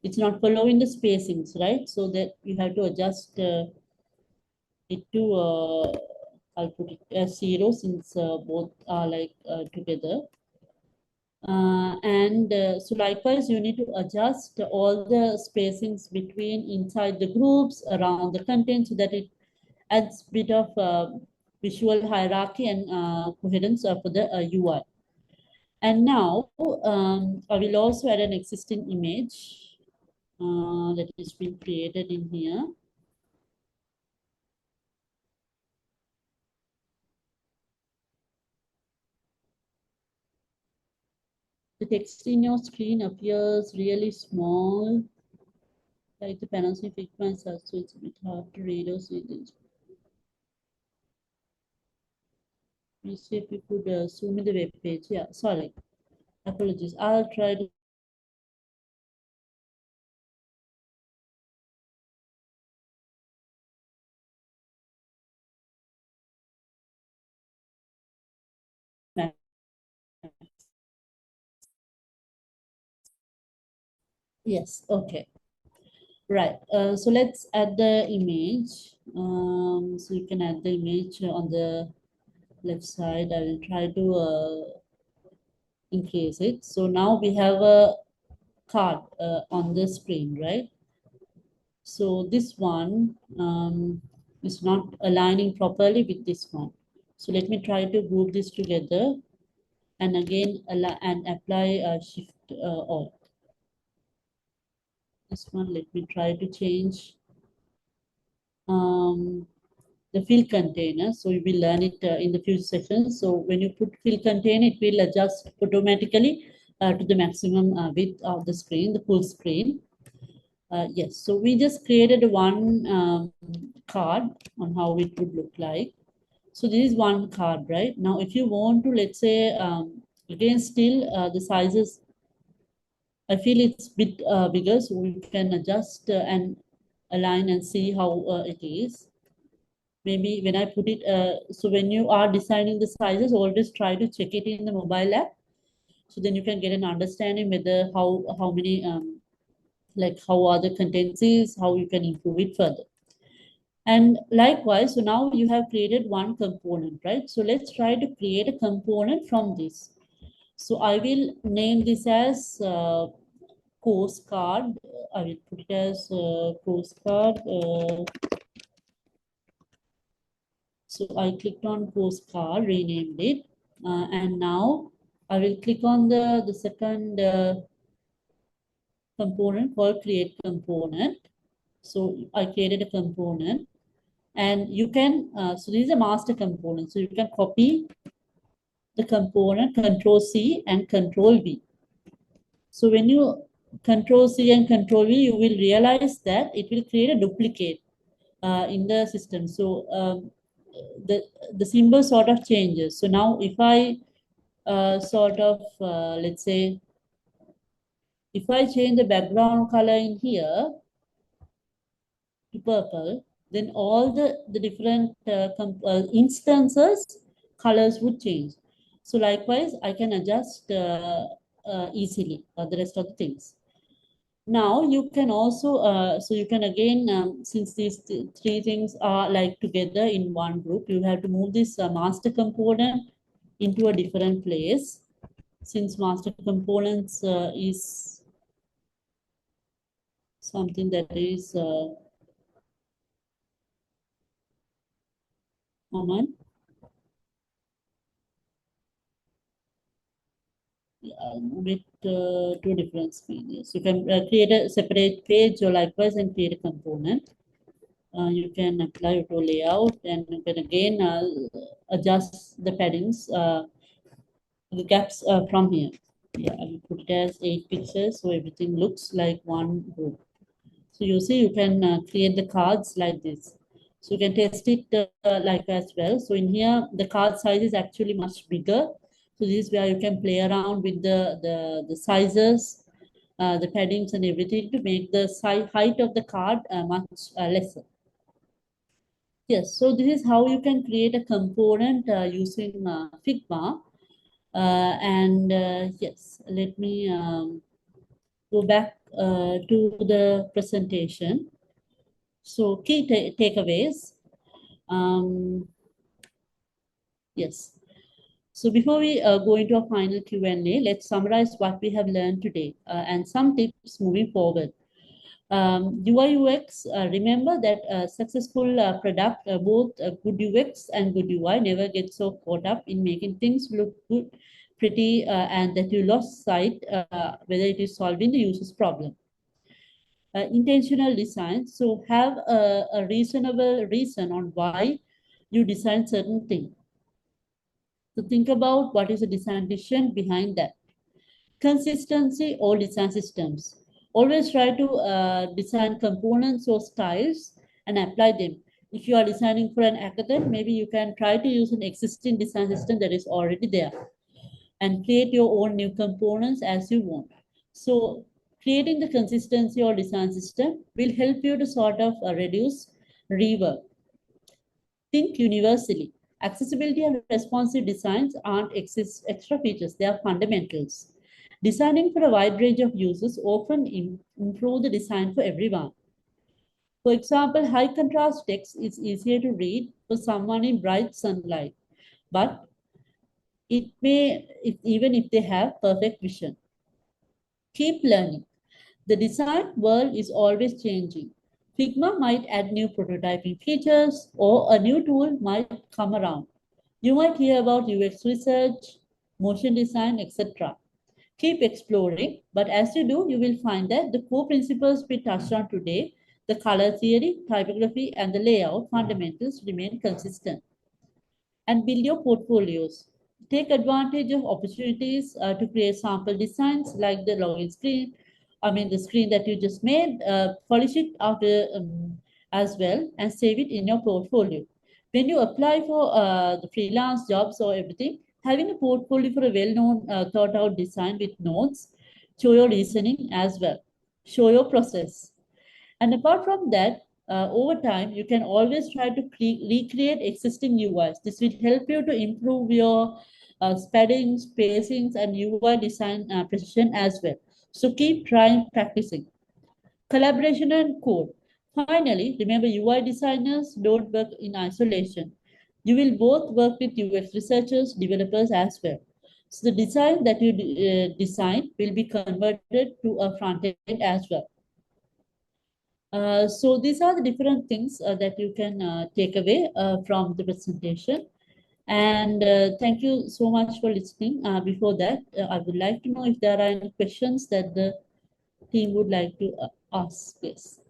It's not following the spacings, right? So that you have to adjust it to, I'll put it as 0 since both are like together. So likewise, you need to adjust all the spacings between inside the groups around the content so that it adds a bit of visual hierarchy and coherence for the UI. And now I will also add an existing image that is being created in here. The text in your screen appears really small, like the panels in Figma, so it's a bit hard to read or see this. Please see if you could zoom in the web page. Yeah, sorry. Apologies. I'll try to yes, okay. Right. So let's add the image. So you can add the image on the left side. I will try to increase it. So now we have a card on the screen, right? So this one is not aligning properly with this one. So let me try to group this together and again apply Shift Alt. This one, let me try to change the fill container. So we will learn it in the few sessions. So when you put fill container, it will adjust automatically to the maximum width of the screen, the full screen. Yes, so we just created one card on how it would look like. So this is one card, right? Now, if you want to, let's say, again, still the sizes, I feel it's a bit bigger, so we can adjust and align and see how it is. Maybe when I put it, so when you are designing the sizes, always try to check it in the mobile app. So then you can get an understanding whether how many like how are the contents is, how you can improve it further. And likewise, so now you have created one component, right? So let's try to create a component from this. So I will name this as course card. I will put it as course card. So I clicked on course card, renamed it. And now I will click on the second component called create component. So I created a component and you can, so this is a master component. So you can copy the component, Control C and Control V. So when you Control C and Control V, you will realize that it will create a duplicate in the system. So the symbol sort of changes. So now if I let's say, if I change the background color in here to purple, then all the different instances, colors would change. So likewise, I can adjust easily the rest of the things. Now you can also, so you can again, since these three things are like together in one group, you have to move this master component into a different place. Since master components is something that is common, with two different screens. You can create a separate page or likewise and create a component. You can apply it to layout and you can again adjust the paddings, the gaps from here. Yeah, I will put it as 8 pixels so everything looks like one group. So you see, you can create the cards like this. So you can test it like as well. So in here, the card size is actually much bigger. So this is where you can play around with the sizes, the paddings and everything to make the height of the card much lesser. Yes, so this is how you can create a component using Figma. Yes, let me go back to the presentation. So key takeaways. Um, yes. So before we go into a final Q&A, let's summarize what we have learned today and some tips moving forward. UI UX, remember that successful product, both good UX and good UI, never get so caught up in making things look good, pretty, and that you lost sight whether it is solving the user's problem. Intentional design. So have a reasonable reason on why you design certain thing. So think about what is the design decision behind that. Consistency or design systems. Always try to design components or styles and apply them. If you are designing for an hackathon, maybe you can try to use an existing design system that is already there and create your own new components as you want. So creating the consistency or design system will help you to sort of reduce rework. Think universally. Accessibility and responsive designs aren't extra features, they are fundamentals. Designing for a wide range of users often improve the design for everyone. For example, high contrast text is easier to read for someone in bright sunlight, but even if they have perfect vision. Keep learning. The design world is always changing. Figma might add new prototyping features or a new tool might come around. You might hear about UX research, motion design, etc. Keep exploring, but as you do, you will find that the core principles we touched on today, the color theory, typography, and the layout fundamentals remain consistent. And build your portfolios. Take advantage of opportunities to create sample designs like the login screen. I mean, the screen that you just made, polish it out as well and save it in your portfolio. When you apply for the freelance jobs or everything, having a portfolio for a well-known, thought-out design with notes, show your reasoning as well. Show your process. And apart from that, over time, you can always try to recreate existing UIs. This will help you to improve your padding, spacings, and UI design precision as well. So keep trying, practicing. Collaboration and code. Finally, remember UI designers don't work in isolation. You will both work with UX researchers, developers as well. So the design that you design will be converted to a front end as well. So these are the different things that you can take away from the presentation. And thank you so much for listening. Before that, I would like to know if there are any questions that the team would like to ask. Yes.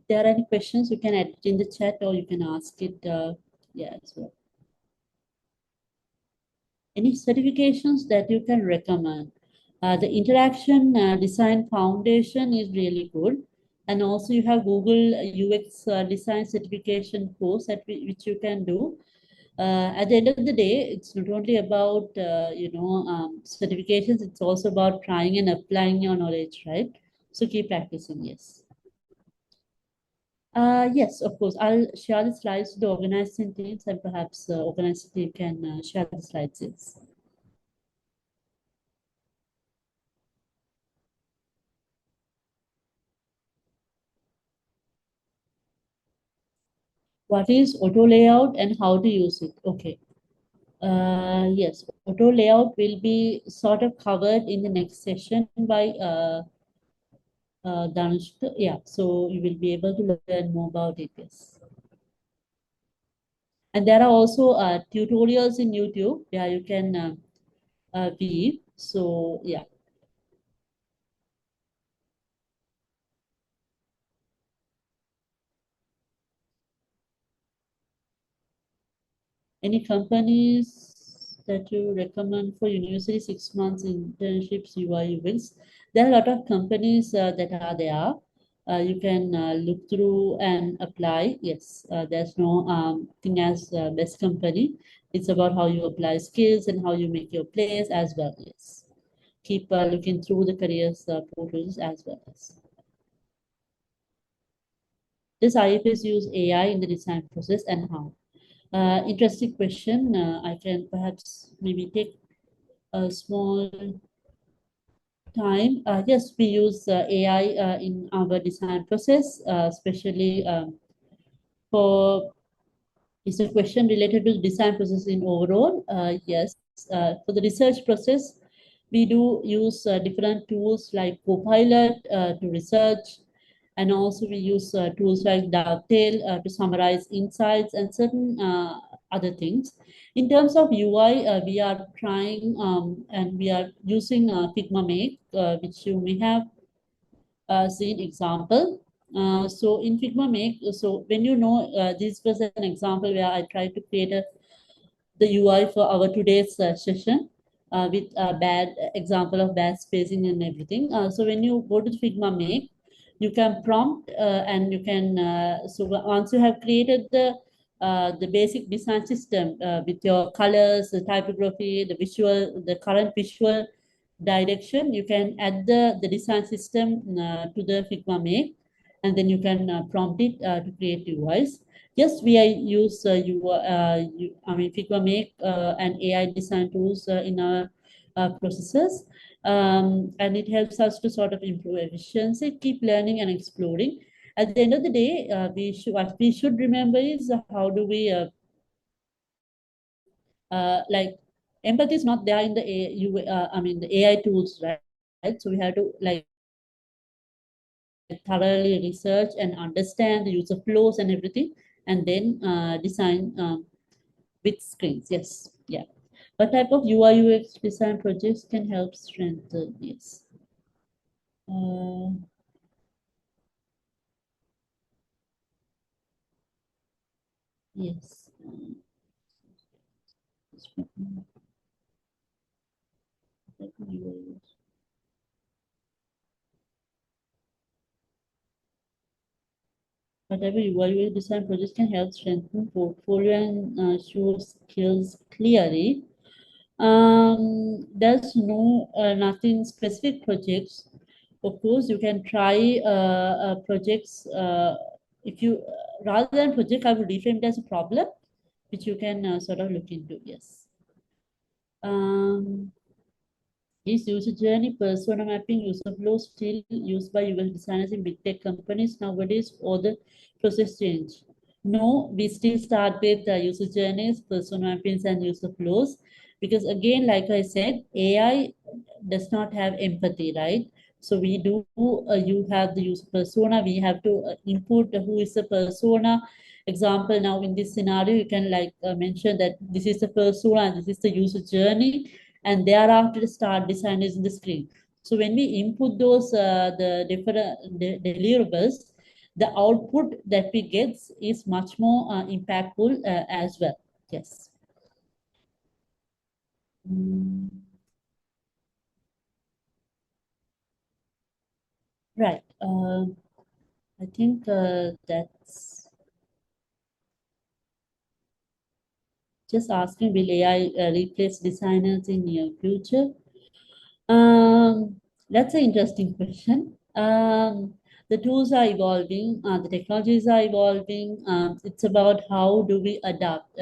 there are any questions, you can add it in the chat or you can ask it as well. Any certifications that you can recommend? The Interaction Design Foundation is really good. And also you have Google UX Design Certification course which you can do. At the end of the day, it's not only about, certifications, it's also about trying and applying your knowledge, right? So keep practicing, yes. Yes, of course. I'll share the slides to the organizing teams and perhaps organizing team can share the slides, yes. What is auto layout and how to use it? Okay. Yes, auto layout will be sort of covered in the next session by Dhanushka. Yeah, so you will be able to learn more about it. Yes. And there are also tutorials in YouTube. Yeah, you can view. So yeah. Any companies that you recommend for university 6 months internships, UI, UX? There are a lot of companies that are there. You can look through and apply. Yes, there's no thing as best company. It's about how you apply skills and how you make your place as well. Yes, keep looking through the careers portals as well as. Does IFS use AI in the design process and how? Interesting question. I can perhaps maybe take a small time. Yes, we use AI in our design process, especially for it's a question related to design process in overall. Yes, for the research process, we do use different tools like Copilot to research, and also we use tools like Dovetail to summarize insights and certain other things. In terms of UI, we are trying and we are using Figma Make, which you may have seen example. So in Figma Make, so when this was an example where I tried to create the UI for our today's session with a bad example of bad spacing and everything. So when you go to Figma Make, you can prompt and you can, so once you have created the basic design system with your colors, the typography, the visual, the current visual direction, you can add the design system to the Figma Make, and then you can prompt it to create UIs. Yes, we use Figma Make and AI design tools in our processes, and it helps us to sort of improve efficiency, keep learning and exploring. At the end of the day, what we should remember is how do we like empathy is not there in the the AI tools, right? So we have to like thoroughly research and understand the user flows and everything, and then design with screens. Yes, yeah. What type of UI UX design projects can help strengthen this? Yes. Whatever UI design projects can help strengthen portfolio and show skills clearly. There's nothing specific projects. Of course, you can try projects. If you rather than project, I would reframe it as a problem, which you can sort of look into. Yes. Is user journey, persona mapping, user flow still used by UX designers in big tech companies nowadays, or the process change? No, we still start with user journeys, persona mappings, and user flows, because again, like I said, AI does not have empathy, right? So we do, you have the user persona, we have to input who is the persona. Example, now in this scenario, you can like mention that this is the persona and this is the user journey, and thereafter start designing in the screen. So when we input those the different deliverables, the output that we get is much more impactful as well. Yes. Mm. Right. I think that's just asking, will AI replace designers in near future? That's an interesting question. The tools are evolving, the technologies are evolving. It's about how do we adapt.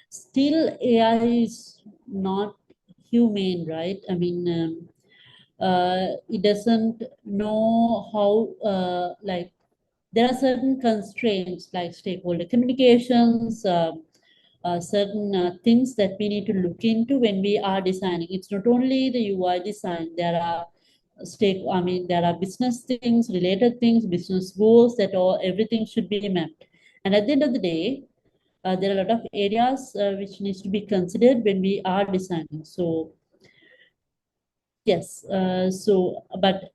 Still, AI is not humane, right? I mean, it doesn't know how, like, there are certain constraints like stakeholder communications, certain things that we need to look into when we are designing. It's not only the UI design. There are there are business things, related things, business goals that all everything should be mapped. And at the end of the day, there are a lot of areas which needs to be considered when we are designing. So yes, but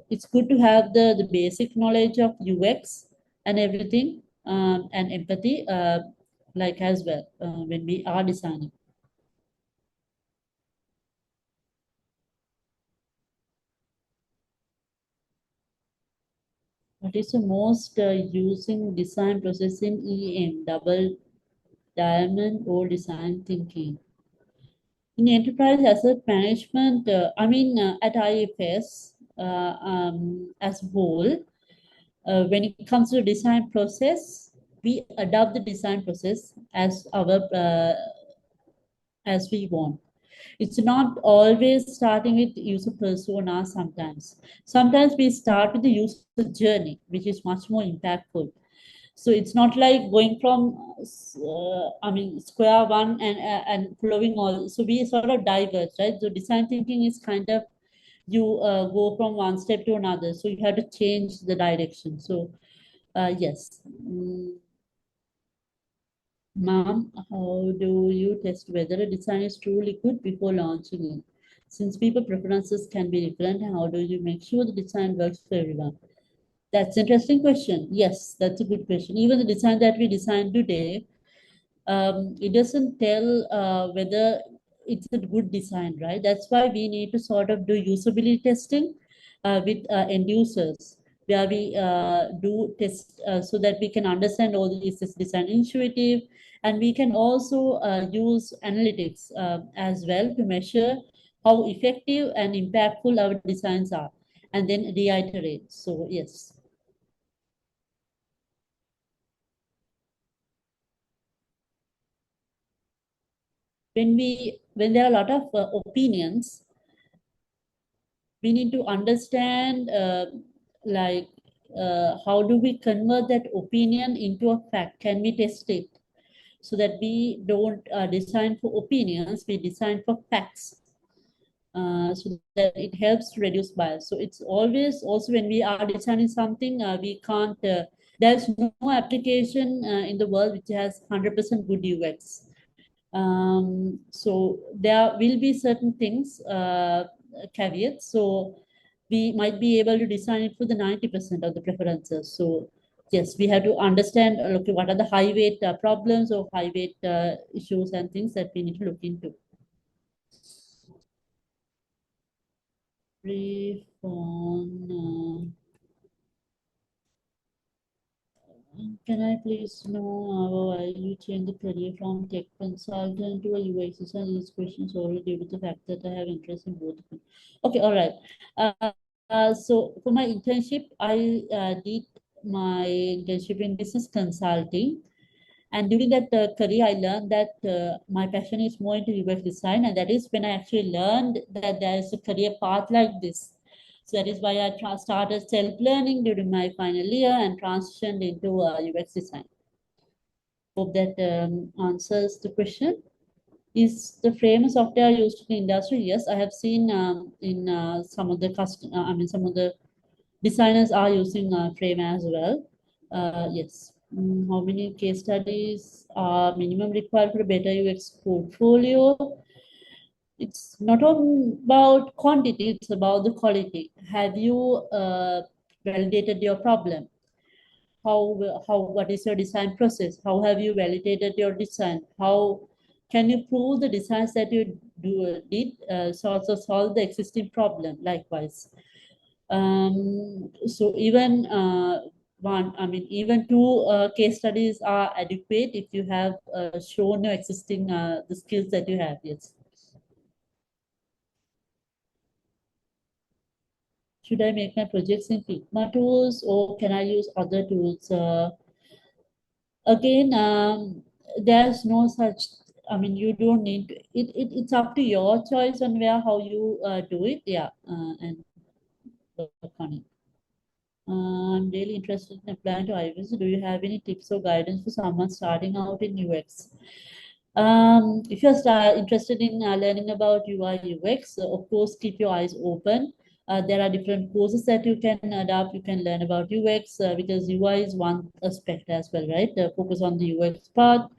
it's good to have the basic knowledge of UX and everything, and empathy, like as well, when we are designing. What is the most using design process in EM, double diamond or design thinking? In enterprise asset management, at IFS as a whole, when it comes to design process, we adopt the design process as we want. It's not always starting with user persona sometimes. Sometimes we start with the user journey, which is much more impactful. So it's not like going from, square one and following all. So we sort of diverge, right? So design thinking is kind of you go from one step to another. So you have to change the direction. So yes. Ma'am, how do you test whether a design is truly good before launching it? Since people preferences can be different, how do you make sure the design works for everyone? That's an interesting question. Yes, that's a good question. Even the design that we designed today, it doesn't tell whether it's a good design, right? That's why we need to sort of do usability testing with end users, where we do test so that we can understand all is this design intuitive, and we can also use analytics as well to measure how effective and impactful our designs are, and then reiterate. So yes. When there are a lot of opinions, we need to understand like how do we convert that opinion into a fact. Can we test it so that we don't design for opinions, we design for facts, so that it helps to reduce bias. So it's always also when we are designing something, we can't there's no application in the world which has 100% good UX. So there will be certain things, caveats. So we might be able to design it for the 90% of the preferences. So yes, we have to understand, okay, what are the high weight problems or high weight issues and things that we need to look into. Brief on can I please know why you changed the career from tech consultant to a UX designer? These questions only due to the fact that I have interest in both of them. Okay, all right. So for my internship, I did my internship in business consulting. And during that career, I learned that my passion is more into UX design. And that is when I actually learned that there is a career path like this. So that is why I started self-learning during my final year and transitioned into UX design. Hope that answers the question. Is the frame software used in the industry? Yes, I have seen in some of the some of the designers are using frame as well. Yes. How many case studies are minimum required for a better UX portfolio? It's not about quantity, it's about the quality. Have you validated your problem? what is your design process? How have you validated your design? How can you prove the designs that you did so also solve the existing problem likewise? So even even two case studies are adequate if you have shown your existing the skills that you have. Yes. Should I make my projects in Figma tools or can I use other tools? Again, there's no such, you don't need to, it's up to your choice on how you do it. Yeah, and work on it. I'm really interested in applying to IFS. Do you have any tips or guidance for someone starting out in UX? If you're interested in learning about UI UX, of course, keep your eyes open. There are different courses that you can adopt. You can learn about UX because UI is one aspect as well, right? Focus on the UX part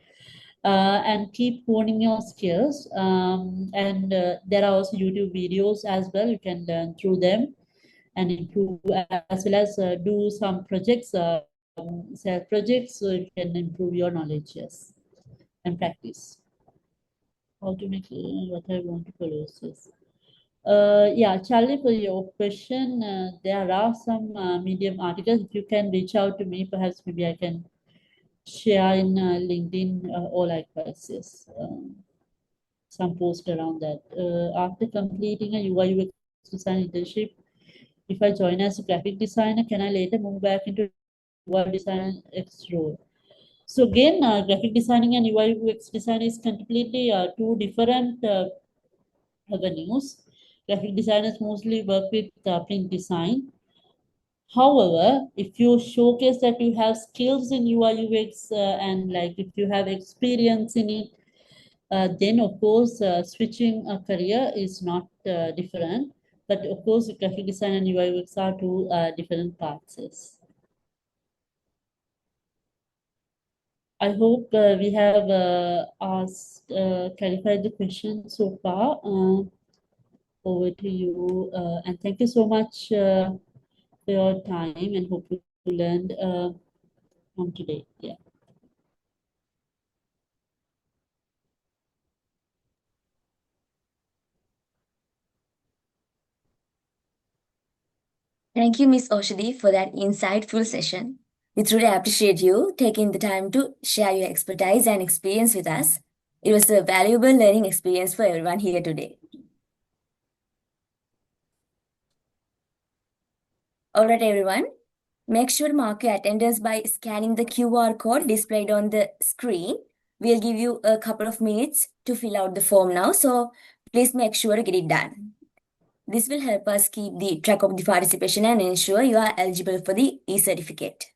and keep honing your skills. And there are also YouTube videos as well. You can learn through them and improve as well as do some projects, self projects, so you can improve your knowledge, yes, and practice. How to make what I want to follow. Yes. Yeah, Charlie, for your question, there are some Medium articles. If you can reach out to me, perhaps maybe I can share in LinkedIn or likewise, yes, some post around that. After completing a UI UX design internship, if I join as a graphic designer, can I later move back into UI design X role? So again, graphic designing and UI UX design is completely two different avenues. Graphic designers mostly work with print design. However, if you showcase that you have skills in UI UX and like if you have experience in it, then of course switching a career is not different. But of course, graphic design and UI UX are two different parts. Yes. I hope we have clarified the question so far. Over to you, and thank you so much for your time, and hope you learned from today. Yeah. Thank you, Miss Oshadhi, for that insightful session. We truly appreciate you taking the time to share your expertise and experience with us. It was a valuable learning experience for everyone here today. All right, everyone. Make sure to mark your attendance by scanning the QR code displayed on the screen. We'll give you a couple of minutes to fill out the form now, so please make sure to get it done. This will help us keep the track of the participation and ensure you are eligible for the e-certificate.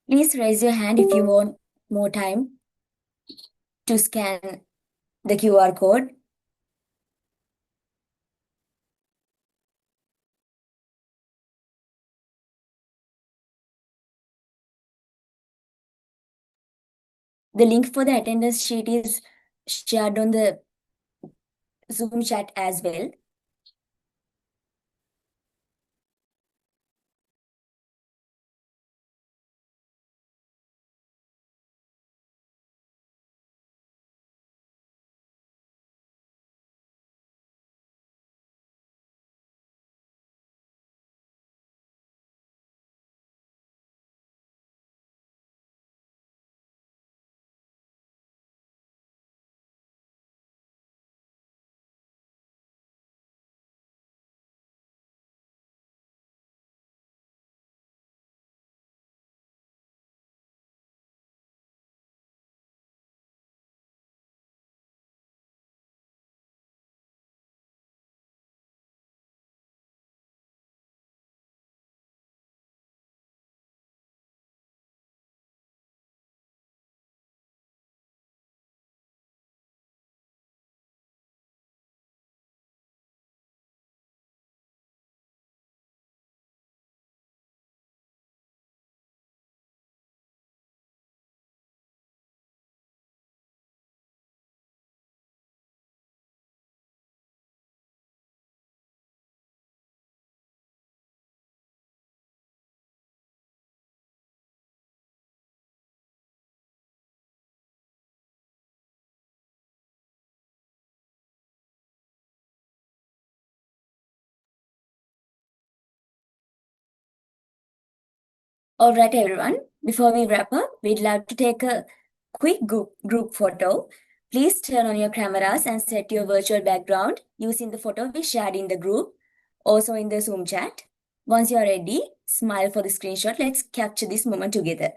Please raise your hand if you want more time to scan the QR code. The link for the attendance sheet is shared on the Zoom chat as well. All right, everyone. Before we wrap up, we'd love to take a quick group photo. Please turn on your cameras and set your virtual background using the photo we shared in the group, also in the Zoom chat. Once you're ready, smile for the screenshot. Let's capture this moment together.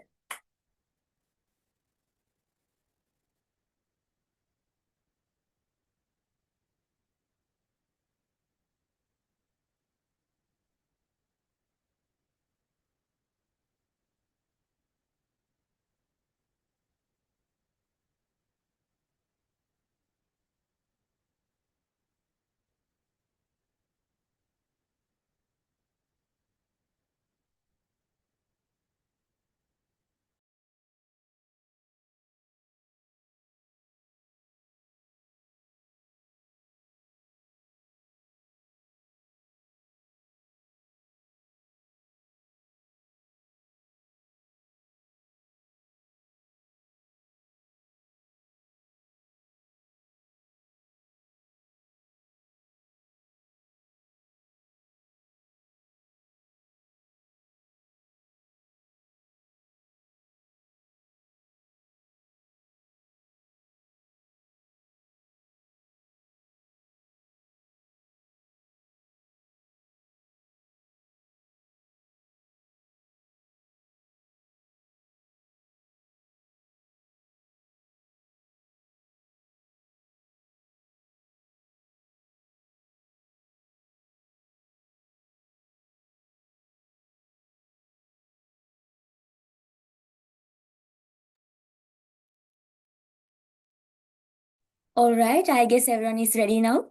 All right, I guess everyone is ready now.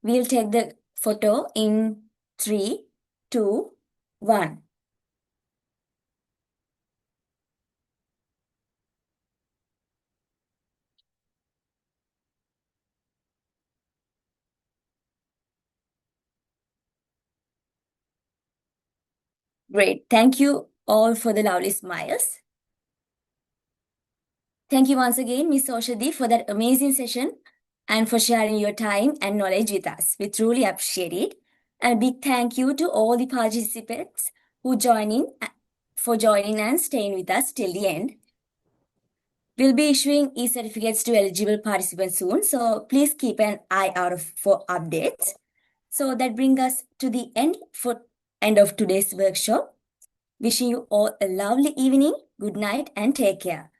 We'll take the photo in 3, 2, 1. Great. Thank you all for the lovely smiles. Thank you once again, Miss Oshadhi, for that amazing session and for sharing your time and knowledge with us. We truly appreciate it. And a big thank you to all the participants who for joining and staying with us till the end. We'll be issuing e-certificates to eligible participants soon, so please keep an eye out for updates. So that brings us to the end of today's workshop. Wishing you all a lovely evening, good night, and take care.